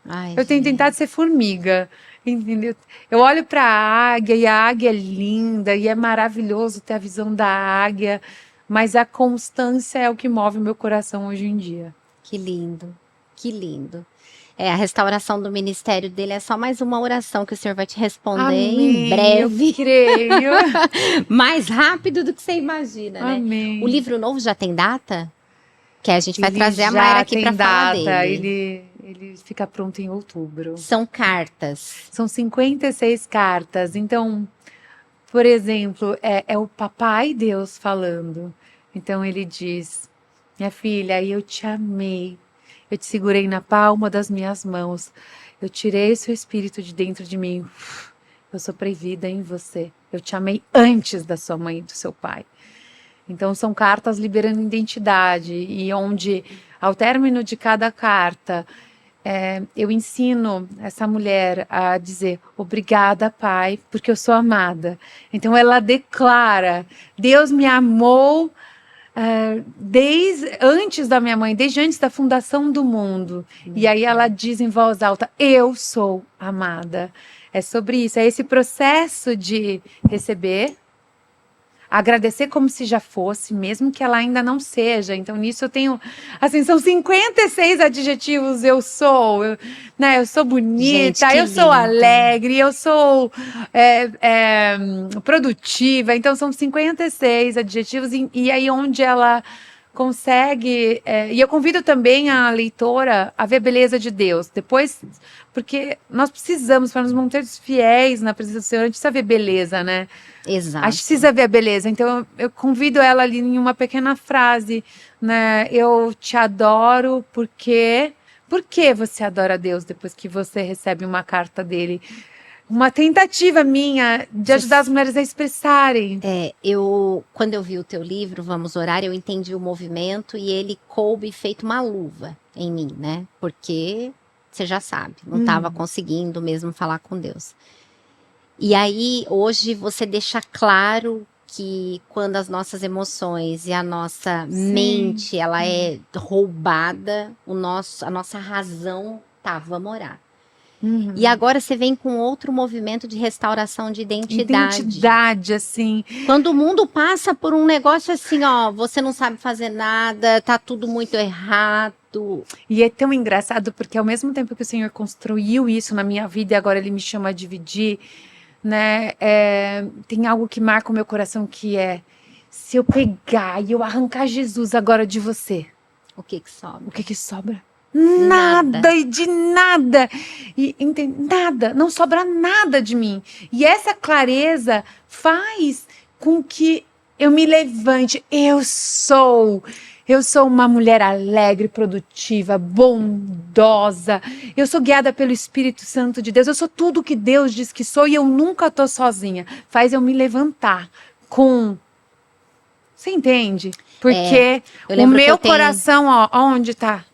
Ai, Eu tenho gente. tentado ser formiga, entendeu? Eu olho para a águia e a águia é linda e é maravilhoso ter a visão da águia, mas a constância é o que move o meu coração hoje em dia. Que lindo, que lindo. A restauração do ministério dele é só mais uma oração que o Senhor vai te responder Amém, em breve. eu creio. Mais rápido do que você imagina, né? Amém. O livro novo já tem data? Que a gente vai Ele trazer a já Mayra aqui tem para falar data, dele. Ele fica pronto em outubro. São cartas. São 56 cartas. Então, por exemplo, é o Papai Deus falando. Então ele diz: minha filha, eu te amei. Eu te segurei na palma das minhas mãos. Eu tirei o seu espírito de dentro de mim. Eu soprei vida em você. Eu te amei antes da sua mãe e do seu pai. Então são cartas liberando identidade. E onde, ao término de cada carta, eu ensino essa mulher a dizer: obrigada, Pai, porque eu sou amada. Então ela declara: Deus me amou desde antes da minha mãe, desde antes da fundação do mundo. E aí ela diz em voz alta: eu sou amada. É sobre isso, é esse processo de receber, agradecer como se já fosse, mesmo que ela ainda não seja. Então, nisso eu tenho, assim, são 56 adjetivos. Eu sou bonita, Gente, eu sou lindo. alegre, eu sou produtiva. Então, são 56 adjetivos. E aí, onde ela consegue... e eu convido também a leitora a ver a beleza de Deus. Depois, porque nós precisamos, para nos mantermos fiéis na presença do Senhor, a gente precisa ver beleza, né? Exato. A gente precisa ver a beleza. Então, eu convido ela ali em uma pequena frase, né? Eu te adoro porque... Por que você adora Deus depois que você recebe uma carta dele? Uma tentativa minha de ajudar as mulheres a expressarem. Quando eu vi o teu livro, Vamos Orar, eu entendi o movimento e ele coube feito uma luva em mim, né? Porque, você já sabe, não estava conseguindo mesmo falar com Deus. E aí, hoje, você deixa claro que quando as nossas emoções e a nossa mente, ela é roubada, a nossa razão, vamos orar. E agora você vem com outro movimento de restauração de identidade. Identidade, assim. Quando o mundo passa por um negócio assim, ó, você não sabe fazer nada, tá tudo muito errado. E é tão engraçado, porque ao mesmo tempo que o Senhor construiu isso na minha vida e agora Ele me chama a dividir, né? Tem algo que marca o meu coração, que é: se eu pegar e eu arrancar Jesus agora de você, o que sobra? O que sobra? Nada e de nada. Nada, não sobra nada de mim. E essa clareza faz com que eu me levante. Eu sou uma mulher alegre, produtiva, bondosa. Eu sou guiada pelo Espírito Santo de Deus. Eu sou tudo o que Deus diz que sou e eu nunca estou sozinha. Faz eu me levantar com... Você entende? Porque o meu coração, ó, onde está?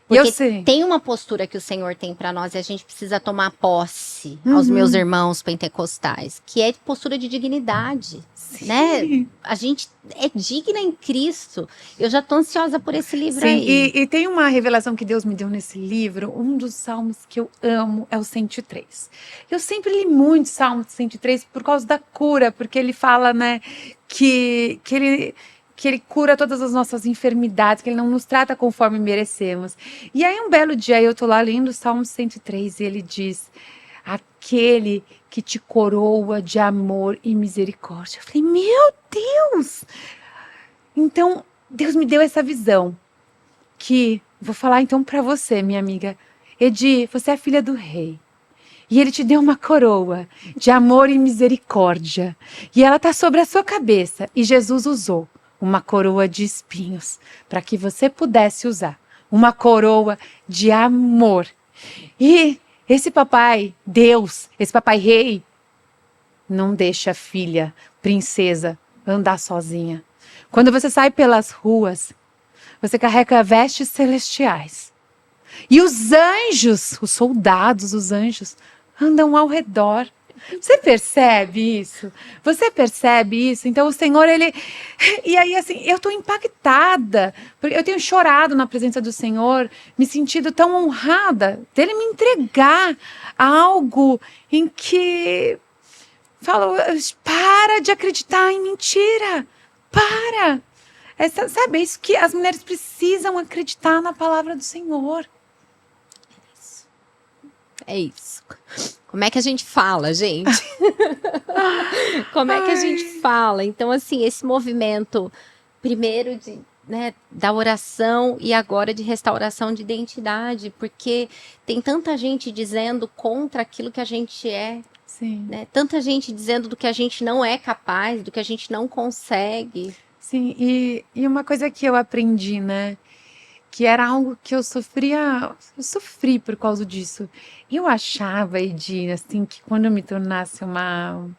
Porque tem uma postura que o Senhor tem para nós e a gente precisa tomar posse aos meus irmãos pentecostais, que é postura de dignidade, né? A gente é digna em Cristo. Eu já tô ansiosa por esse livro aí. E tem uma revelação que Deus me deu nesse livro. Um dos salmos que eu amo é o 103. Eu sempre li muito Salmo 103 por causa da cura, porque ele fala, né, que ele cura todas as nossas enfermidades, que Ele não nos trata conforme merecemos. E aí um belo dia eu tô lá lendo o Salmo 103 e ele diz: aquele que te coroa de amor e misericórdia. Eu falei: meu Deus! Então Deus me deu essa visão, que vou falar então para você, minha amiga. Edi, você é filha do rei. E Ele te deu uma coroa de amor e misericórdia. E ela tá sobre a sua cabeça. E Jesus usou uma coroa de espinhos para que você pudesse usar uma coroa de amor. E esse papai Deus, esse papai rei, não deixa a filha, princesa, andar sozinha. Quando você sai pelas ruas, você carrega vestes celestiais. E os anjos, os soldados, os anjos, andam ao redor. Você percebe isso? Você percebe isso? Então o Senhor, Ele... E aí, assim, eu estou impactada. Porque eu tenho chorado na presença do Senhor, me sentido tão honrada dEle me entregar algo em que... Falo, para de acreditar em mentira. Para. Sabe, é isso que as mulheres precisam acreditar na palavra do Senhor. É isso. Como é que a gente fala, gente? Como é que a gente fala? Então, assim, esse movimento, primeiro né, da oração e agora de restauração de identidade, porque tem tanta gente dizendo contra aquilo que a gente é, Sim. né? Tanta gente dizendo do que a gente não é capaz, do que a gente não consegue. Sim, e uma coisa que eu aprendi, né? Que era algo que eu sofri por causa disso. Eu achava, Edina, assim, que quando eu me tornasse uma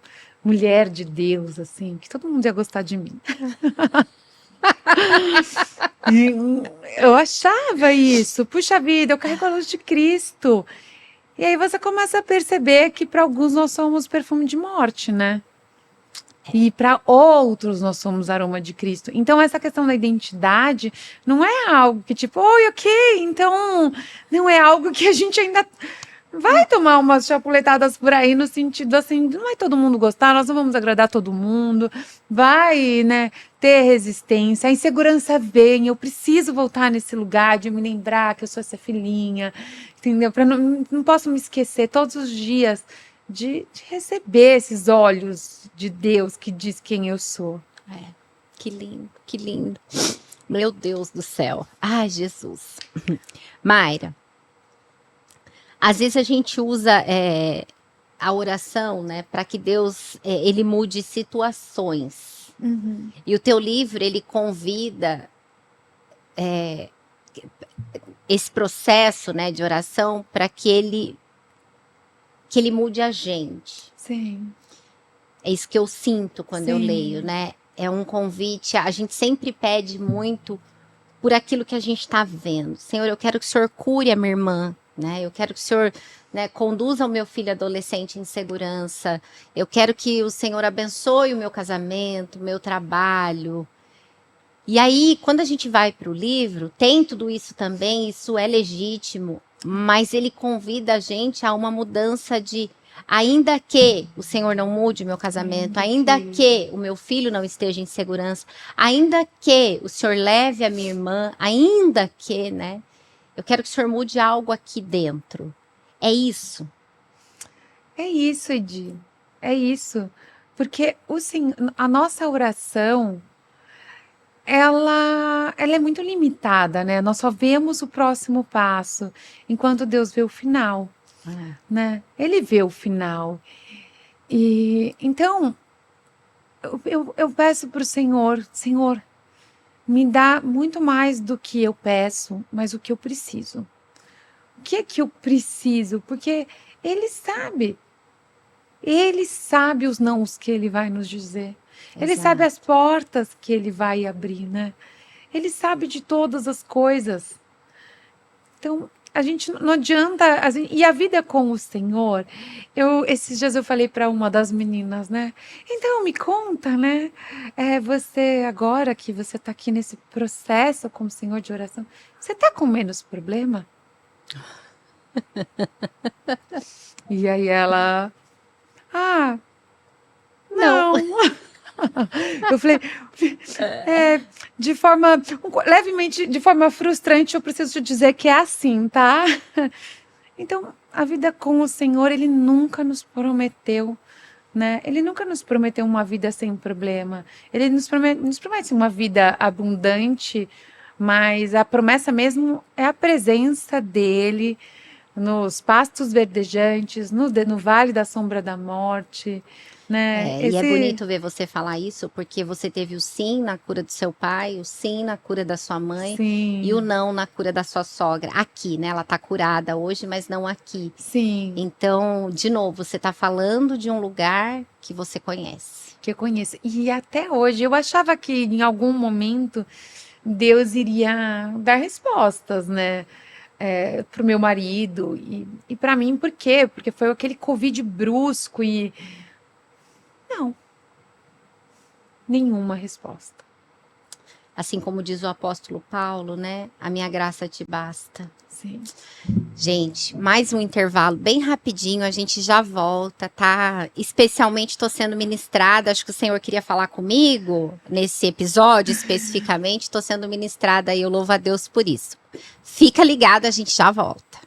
mulher de Deus, assim, que todo mundo ia gostar de mim. E eu achava isso. Puxa vida, eu carrego a luz de Cristo. E aí você começa a perceber que para alguns nós somos perfume de morte, né? E para outros nós somos aroma de Cristo. Então essa questão da identidade não é algo que tipo, oi, ok, então não é algo que a gente ainda vai tomar umas chapuletadas por aí no sentido assim, não vai todo mundo gostar, nós não vamos agradar todo mundo, vai, né, ter resistência, a insegurança vem, eu preciso voltar nesse lugar de me lembrar que eu sou essa filhinha, entendeu? Não posso me esquecer todos os dias de receber esses olhos de Deus que diz quem eu sou. Que lindo, que lindo. Meu Deus do céu. Ai, Jesus. Mayra, às vezes a gente usa a oração, né, para que Deus ele mude situações. Uhum. E o teu livro, ele convida esse processo, né, de oração para que ele mude a gente. Sim. É isso que eu sinto quando eu Sim. leio, né? É um convite, a gente sempre pede muito por aquilo que a gente está vendo. Senhor, eu quero que o Senhor cure a minha irmã, né? Eu quero que o Senhor, né, conduza o meu filho adolescente em segurança. Eu quero que o Senhor abençoe o meu casamento, o meu trabalho. E aí, quando a gente vai para o livro, tem tudo isso também, isso é legítimo, mas ele convida a gente a uma mudança de ainda que o Senhor não mude o meu casamento, ainda que o meu filho não esteja em segurança, ainda que o Senhor leve a minha irmã, ainda que, né? Eu quero que o Senhor mude algo aqui dentro. É isso. É isso, Edi. É isso. Porque a nossa oração, ela é muito limitada, né? Nós só vemos o próximo passo, enquanto Deus vê o final, né? Ele vê o final. E então, eu peço para o Senhor, Senhor, me dá muito mais do que eu peço, mas o que eu preciso. O que é que eu preciso? Porque Ele sabe. Ele sabe os nãos que Ele vai nos dizer. Ele sabe as portas que Ele vai abrir, né? Ele sabe de todas as coisas. Então, a gente não adianta. E a vida com o Senhor, esses dias eu falei para uma das meninas, né? Então, me conta, né? Você, agora que você está aqui nesse processo com o Senhor de oração, você está com menos problema? E aí ela. Ah, não. Eu falei, levemente, de forma frustrante, eu preciso te dizer que é assim, tá? Então, a vida com o Senhor, Ele nunca nos prometeu, né? Ele nunca nos prometeu uma vida sem problema. Ele nos promete uma vida abundante, mas a promessa mesmo é a presença dEle nos pastos verdejantes, no vale da sombra da morte, né? E é bonito ver você falar isso, porque você teve o sim na cura do seu pai, o sim na cura da sua mãe, Sim. E o não na cura da sua sogra. Aqui, né? Ela tá curada hoje, mas não aqui. Sim. Então, de novo, você tá falando de um lugar que você conhece. Que eu conheço. E até hoje, eu achava que em algum momento Deus iria dar respostas, né? Pro meu marido e para mim, por quê? Porque foi aquele Covid brusco e não, nenhuma resposta. Assim como diz o apóstolo Paulo, né? A minha graça te basta. Sim. Gente, mais um intervalo bem rapidinho, a gente já volta, tá? Especialmente estou sendo ministrada, acho que o Senhor queria falar comigo nesse episódio especificamente, estou sendo ministrada e eu louvo a Deus por isso. Fica ligado, a gente já volta.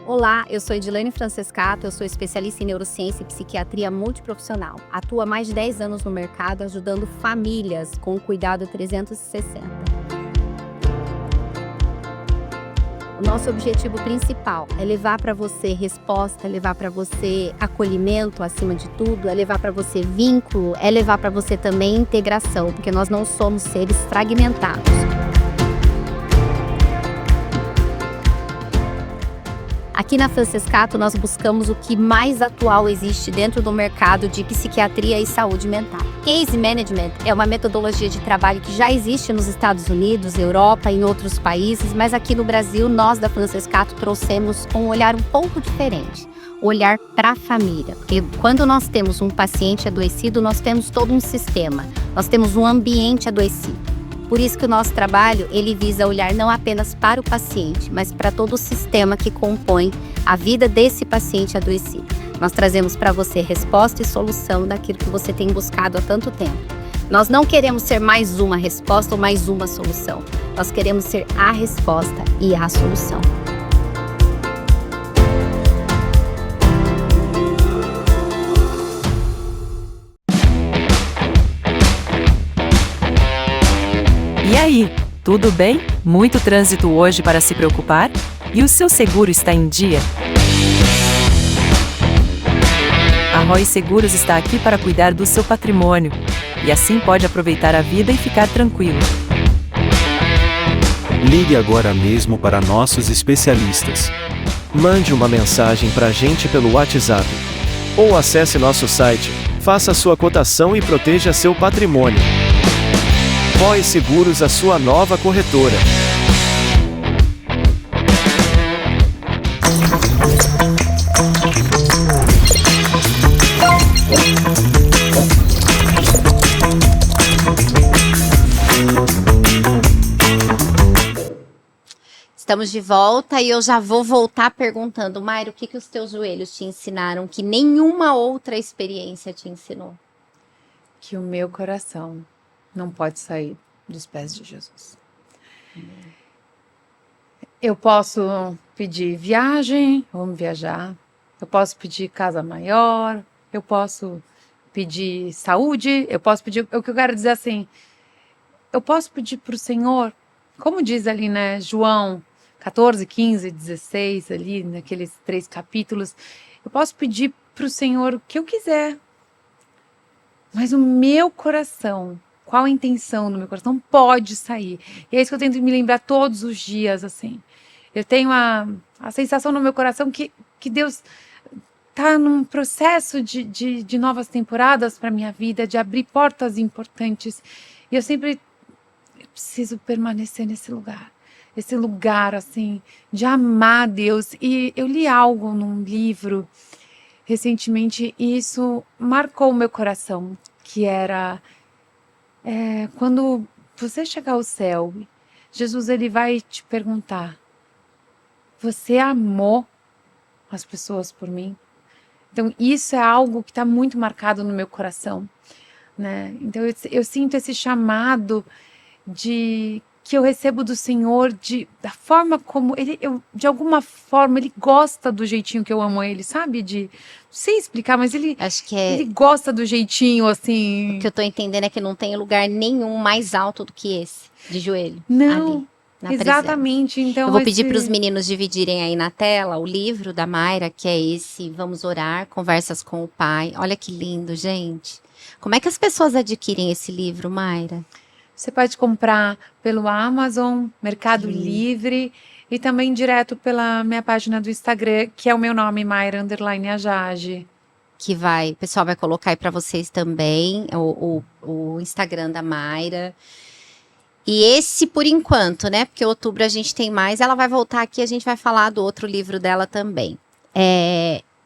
Olá, eu sou Edilene Francescato, eu sou especialista em neurociência e psiquiatria multiprofissional. Atuo há mais de 10 anos no mercado ajudando famílias com o Cuidado 360. O nosso objetivo principal é levar para você resposta, é levar para você acolhimento acima de tudo, é levar para você vínculo, é levar para você também integração, porque nós não somos seres fragmentados. Aqui na Francescato nós buscamos o que mais atual existe dentro do mercado de psiquiatria e saúde mental. Case Management é uma metodologia de trabalho que já existe nos Estados Unidos, Europa e em outros países, mas aqui no Brasil nós da Francescato trouxemos um olhar um pouco diferente. O olhar para a família, porque quando nós temos um paciente adoecido, nós temos todo um sistema, nós temos um ambiente adoecido. Por isso que o nosso trabalho, ele visa olhar não apenas para o paciente, mas para todo o sistema que compõe a vida desse paciente adoecido. Nós trazemos para você resposta e solução daquilo que você tem buscado há tanto tempo. Nós não queremos ser mais uma resposta ou mais uma solução. Nós queremos ser a resposta e a solução. E aí, tudo bem? Muito trânsito hoje para se preocupar? E o seu seguro está em dia? A Roy Seguros está aqui para cuidar do seu patrimônio. E assim pode aproveitar a vida e ficar tranquilo. Ligue agora mesmo para nossos especialistas. Mande uma mensagem para a gente pelo WhatsApp. Ou acesse nosso site, faça sua cotação e proteja seu patrimônio. Roy Seguros, a sua nova corretora. Estamos de volta e eu já vou voltar perguntando, Mayra, o que os teus joelhos te ensinaram que nenhuma outra experiência te ensinou? Que o meu coração não pode sair dos pés de Jesus. Eu posso pedir viagem, vamos viajar. Eu posso pedir casa maior. Eu posso pedir saúde. Eu posso pedir, o que eu quero dizer assim, eu posso pedir para o Senhor, como diz ali, né, João 14, 15, 16, ali naqueles 3 capítulos, eu posso pedir para o Senhor o que eu quiser. Mas o meu coração, qual a intenção do meu coração, não pode sair. E é isso que eu tento me lembrar todos os dias, assim. Eu tenho a sensação no meu coração que Deus está num processo de novas temporadas para a minha vida, de abrir portas importantes. E eu sempre preciso permanecer nesse lugar. Esse lugar, assim, de amar Deus. E eu li algo num livro recentemente e isso marcou o meu coração, que era... quando você chegar ao céu, Jesus ele vai te perguntar: você amou as pessoas por mim? Então isso é algo que está muito marcado no meu coração, né? Então eu sinto esse chamado que eu recebo do Senhor, da forma como de alguma forma ele gosta do jeitinho que eu amo ele, sabe? Não sei explicar, mas Acho que ele gosta do jeitinho, assim. o que eu tô entendendo é que não tem lugar nenhum mais alto do que esse, de joelho. Não, ali, na exatamente. Então, eu vou pedir para os meninos dividirem aí na tela o livro da Mayra, que é esse, Vamos Orar, Conversas com o Pai. Olha que lindo, gente. Como é que as pessoas adquirem esse livro, Mayra? Você pode comprar pelo Amazon, Mercado Livre e também direto pela minha página do Instagram, que é o meu nome, Mayra _Ajage. que o pessoal vai colocar aí para vocês também, o Instagram da Mayra. E esse por enquanto, né? Porque outubro a gente tem mais. Ela vai voltar aqui, a gente vai falar do outro livro dela também.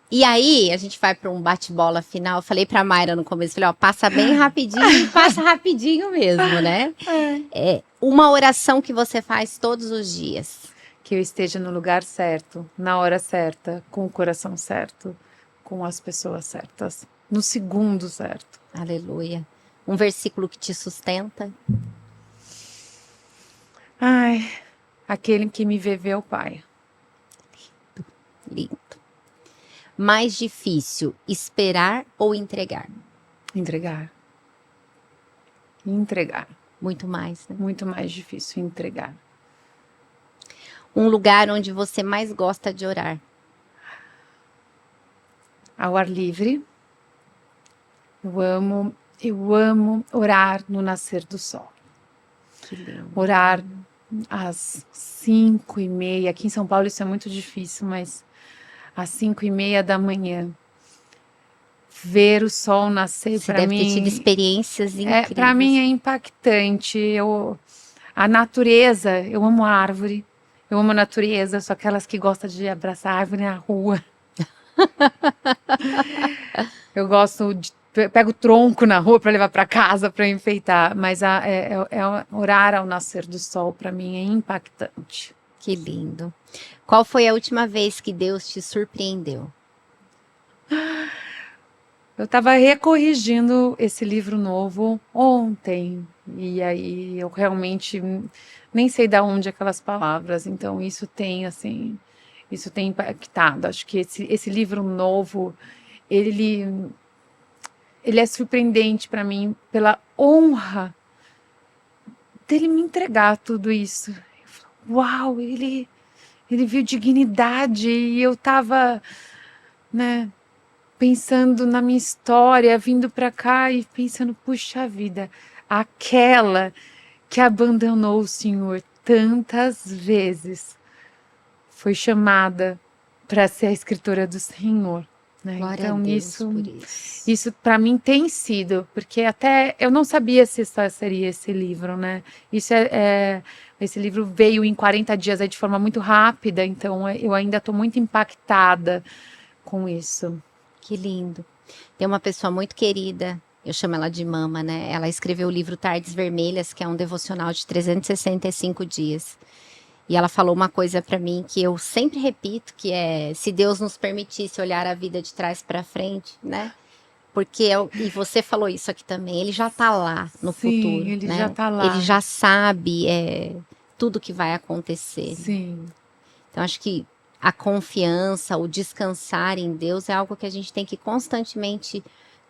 E aí, a gente vai para um bate-bola final. Eu falei pra Mayra no começo, falei, ó, passa bem rapidinho, passa rapidinho mesmo, né? Uma oração que você faz todos os dias. Que eu esteja no lugar certo, na hora certa, com o coração certo, com as pessoas certas, no segundo certo. Aleluia. Um versículo que te sustenta. Ai, aquele que me vê o Pai. Lindo. Mais difícil, esperar ou entregar? Entregar. Entregar. Muito mais, né? Muito mais difícil entregar. Um lugar onde você mais gosta de orar? Ao ar livre. Eu amo orar no nascer do sol. Que lindo. Orar às 5:30. Aqui em São Paulo isso é muito difícil, mas às 5:30 da manhã. Ver o sol nascer, Você para deve ter tido mim, experiências incríveis. para mim é impactante. A natureza, eu amo a árvore, eu amo a natureza, sou aquelas que gostam de abraçar a árvore na rua. Eu gosto de pego o tronco na rua para levar para casa para enfeitar, mas orar ao nascer do sol para mim é impactante. Que lindo. Qual foi a última vez que Deus te surpreendeu? Eu estava recorrigindo esse livro novo ontem, e aí eu realmente nem sei de onde aquelas palavras, então isso tem impactado. Acho que esse livro novo, ele é surpreendente para mim pela honra dele me entregar tudo isso. Eu falo, uau, ele viu dignidade, e eu estava, né, pensando na minha história, vindo para cá e pensando, puxa vida, aquela que abandonou o Senhor tantas vezes foi chamada para ser a escritora do Senhor. Né? Glória Então, a Deus por isso. Isso para mim tem sido, porque até eu não sabia se só seria esse livro, né? Esse livro veio em 40 dias aí de forma muito rápida, então eu ainda estou muito impactada com isso. Que lindo. Tem uma pessoa muito querida, eu chamo ela de Mama, né? Ela escreveu o livro Tardes Vermelhas, que é um devocional de 365 dias. E ela falou uma coisa para mim que eu sempre repito, que é: se Deus nos permitisse olhar a vida de trás para frente, né? Porque, e você falou isso aqui também, ele já tá lá no futuro. Ele né? já tá lá. Ele já sabe tudo que vai acontecer. Sim. Então, acho que a confiança, o descansar em Deus é algo que a gente tem que constantemente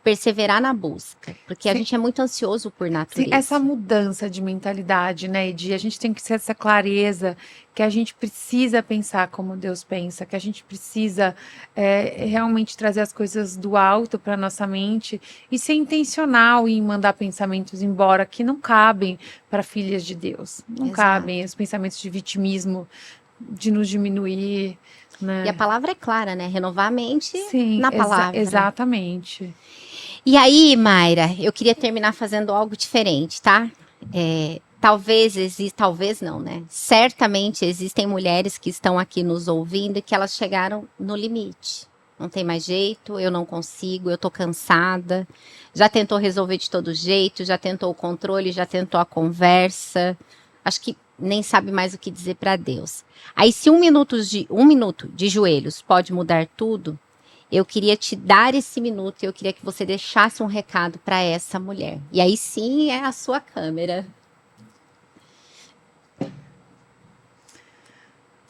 perseverar na busca, porque a gente é muito ansioso por natureza. Sim, essa mudança de mentalidade, né, e a gente tem que ter essa clareza que a gente precisa pensar como Deus pensa, que a gente precisa realmente trazer as coisas do alto para nossa mente e ser intencional em mandar pensamentos embora que não cabem para filhas de Deus. Não Exato. cabem os pensamentos de vitimismo, de nos diminuir, né? E a palavra é clara, né? Renovar a mente Sim, na palavra. Exatamente. E aí, Mayra, eu queria terminar fazendo algo diferente, tá? Talvez exista, talvez não, né? Certamente existem mulheres que estão aqui nos ouvindo e que elas chegaram no limite. Não tem mais jeito, eu não consigo, eu tô cansada. Já tentou resolver de todo jeito, já tentou o controle, já tentou a conversa. Acho que nem sabe mais o que dizer para Deus. Aí, se um minuto de joelhos pode mudar tudo, eu queria te dar esse minuto e eu queria que você deixasse um recado para essa mulher. E aí sim é a sua câmera.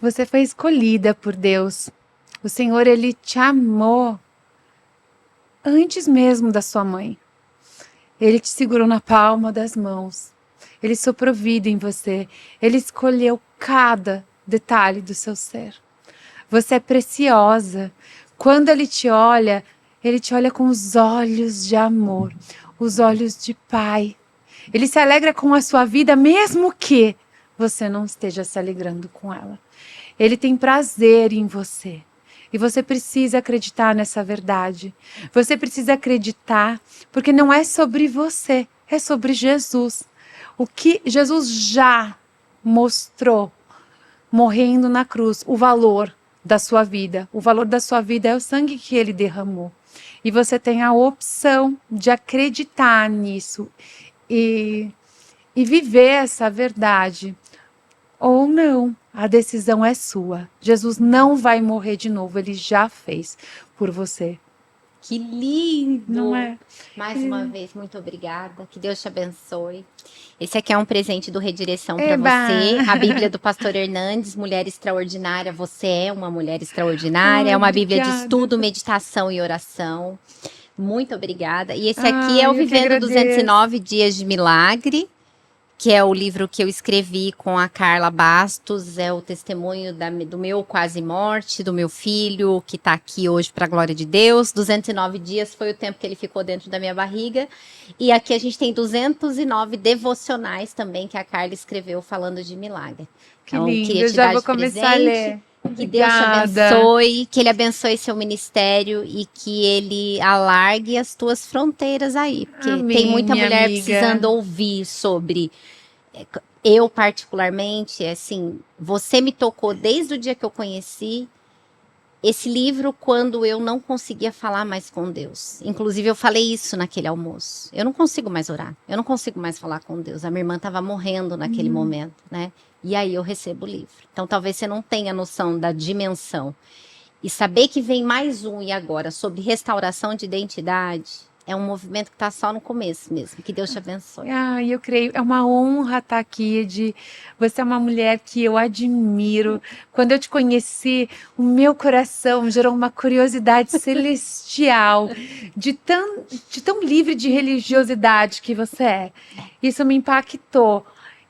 Você foi escolhida por Deus. O Senhor, Ele te amou antes mesmo da sua mãe. Ele te segurou na palma das mãos. Ele soprou vida em você. Ele escolheu cada detalhe do seu ser. Você é preciosa. Quando Ele te olha com os olhos de amor, os olhos de pai. Ele se alegra com a sua vida, mesmo que você não esteja se alegrando com ela. Ele tem prazer em você. E você precisa acreditar nessa verdade. Você precisa acreditar, porque não é sobre você, é sobre Jesus. O que Jesus já mostrou, morrendo na cruz, o valor da sua vida. O valor da sua vida é o sangue que ele derramou. E você tem a opção de acreditar nisso e viver essa verdade. Ou não, a decisão é sua. Jesus não vai morrer de novo, ele já fez por você. Que lindo! Não é? Mais uma vez, muito obrigada. Que Deus te abençoe. Esse aqui é um presente do Redireção para Eba! você. A Bíblia do Pastor Hernandes, Mulher Extraordinária. Você é uma mulher extraordinária. Ai, É uma Bíblia de obrigada. estudo, meditação e oração. Muito obrigada. E esse aqui é o eu que Vivendo agradeço. 209 Dias de Milagre, que é o livro que eu escrevi com a Carla Bastos, é o testemunho do meu quase morte, do meu filho, que está aqui hoje para a glória de Deus. 209 dias foi o tempo que ele ficou dentro da minha barriga. E aqui a gente tem 209 devocionais também, que a Carla escreveu falando de milagre. Que Então, lindo, queria eu te já dar vou de começar a presente. ler. Que Deus te Obrigada. abençoe, que Ele abençoe seu ministério e que Ele alargue as tuas fronteiras aí. Porque Amém, tem muita minha mulher amiga. precisando ouvir sobre. Eu, particularmente, assim, você me tocou desde o dia que eu conheci esse livro quando eu não conseguia falar mais com Deus. Inclusive, eu falei isso naquele almoço. Eu não consigo mais orar, eu não consigo mais falar com Deus. A minha irmã estava morrendo naquele momento, né? E aí eu recebo o livro. Então, talvez você não tenha noção da dimensão. E saber que vem mais um e agora sobre restauração de identidade é um movimento que está só no começo mesmo. Que Deus te abençoe. Eu creio, é uma honra estar aqui, Edi. Você é uma mulher que eu admiro. Quando eu te conheci, o meu coração gerou uma curiosidade celestial de tão livre de religiosidade que você é. Isso me impactou.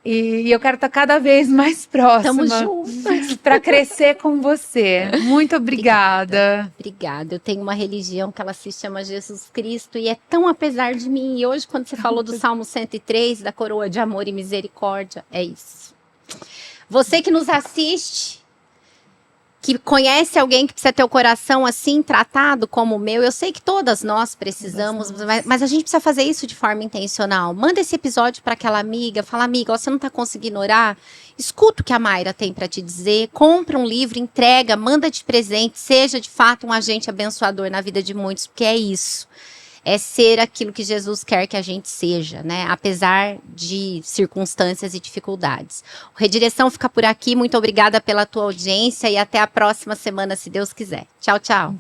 E eu quero estar cada vez mais próxima. Tamo juntas. Para crescer com você. Muito obrigada. Obrigada. Eu tenho uma religião que ela se chama Jesus Cristo e é tão apesar de mim. E hoje, quando você falou do Salmo 103, da coroa de amor e misericórdia, é isso. Você que nos assiste, que conhece alguém que precisa ter o coração assim tratado como o meu, eu sei que todas nós precisamos, mas a gente precisa fazer isso de forma intencional. Manda esse episódio para aquela amiga, fala, amiga, ó, você não está conseguindo orar? Escuta o que a Mayra tem para te dizer, compra um livro, entrega, manda de presente, seja de fato um agente abençoador na vida de muitos, porque é isso. É ser aquilo que Jesus quer que a gente seja, né? Apesar de circunstâncias e dificuldades. O Redireção fica por aqui. Muito obrigada pela tua audiência e até a próxima semana, se Deus quiser. Tchau, tchau.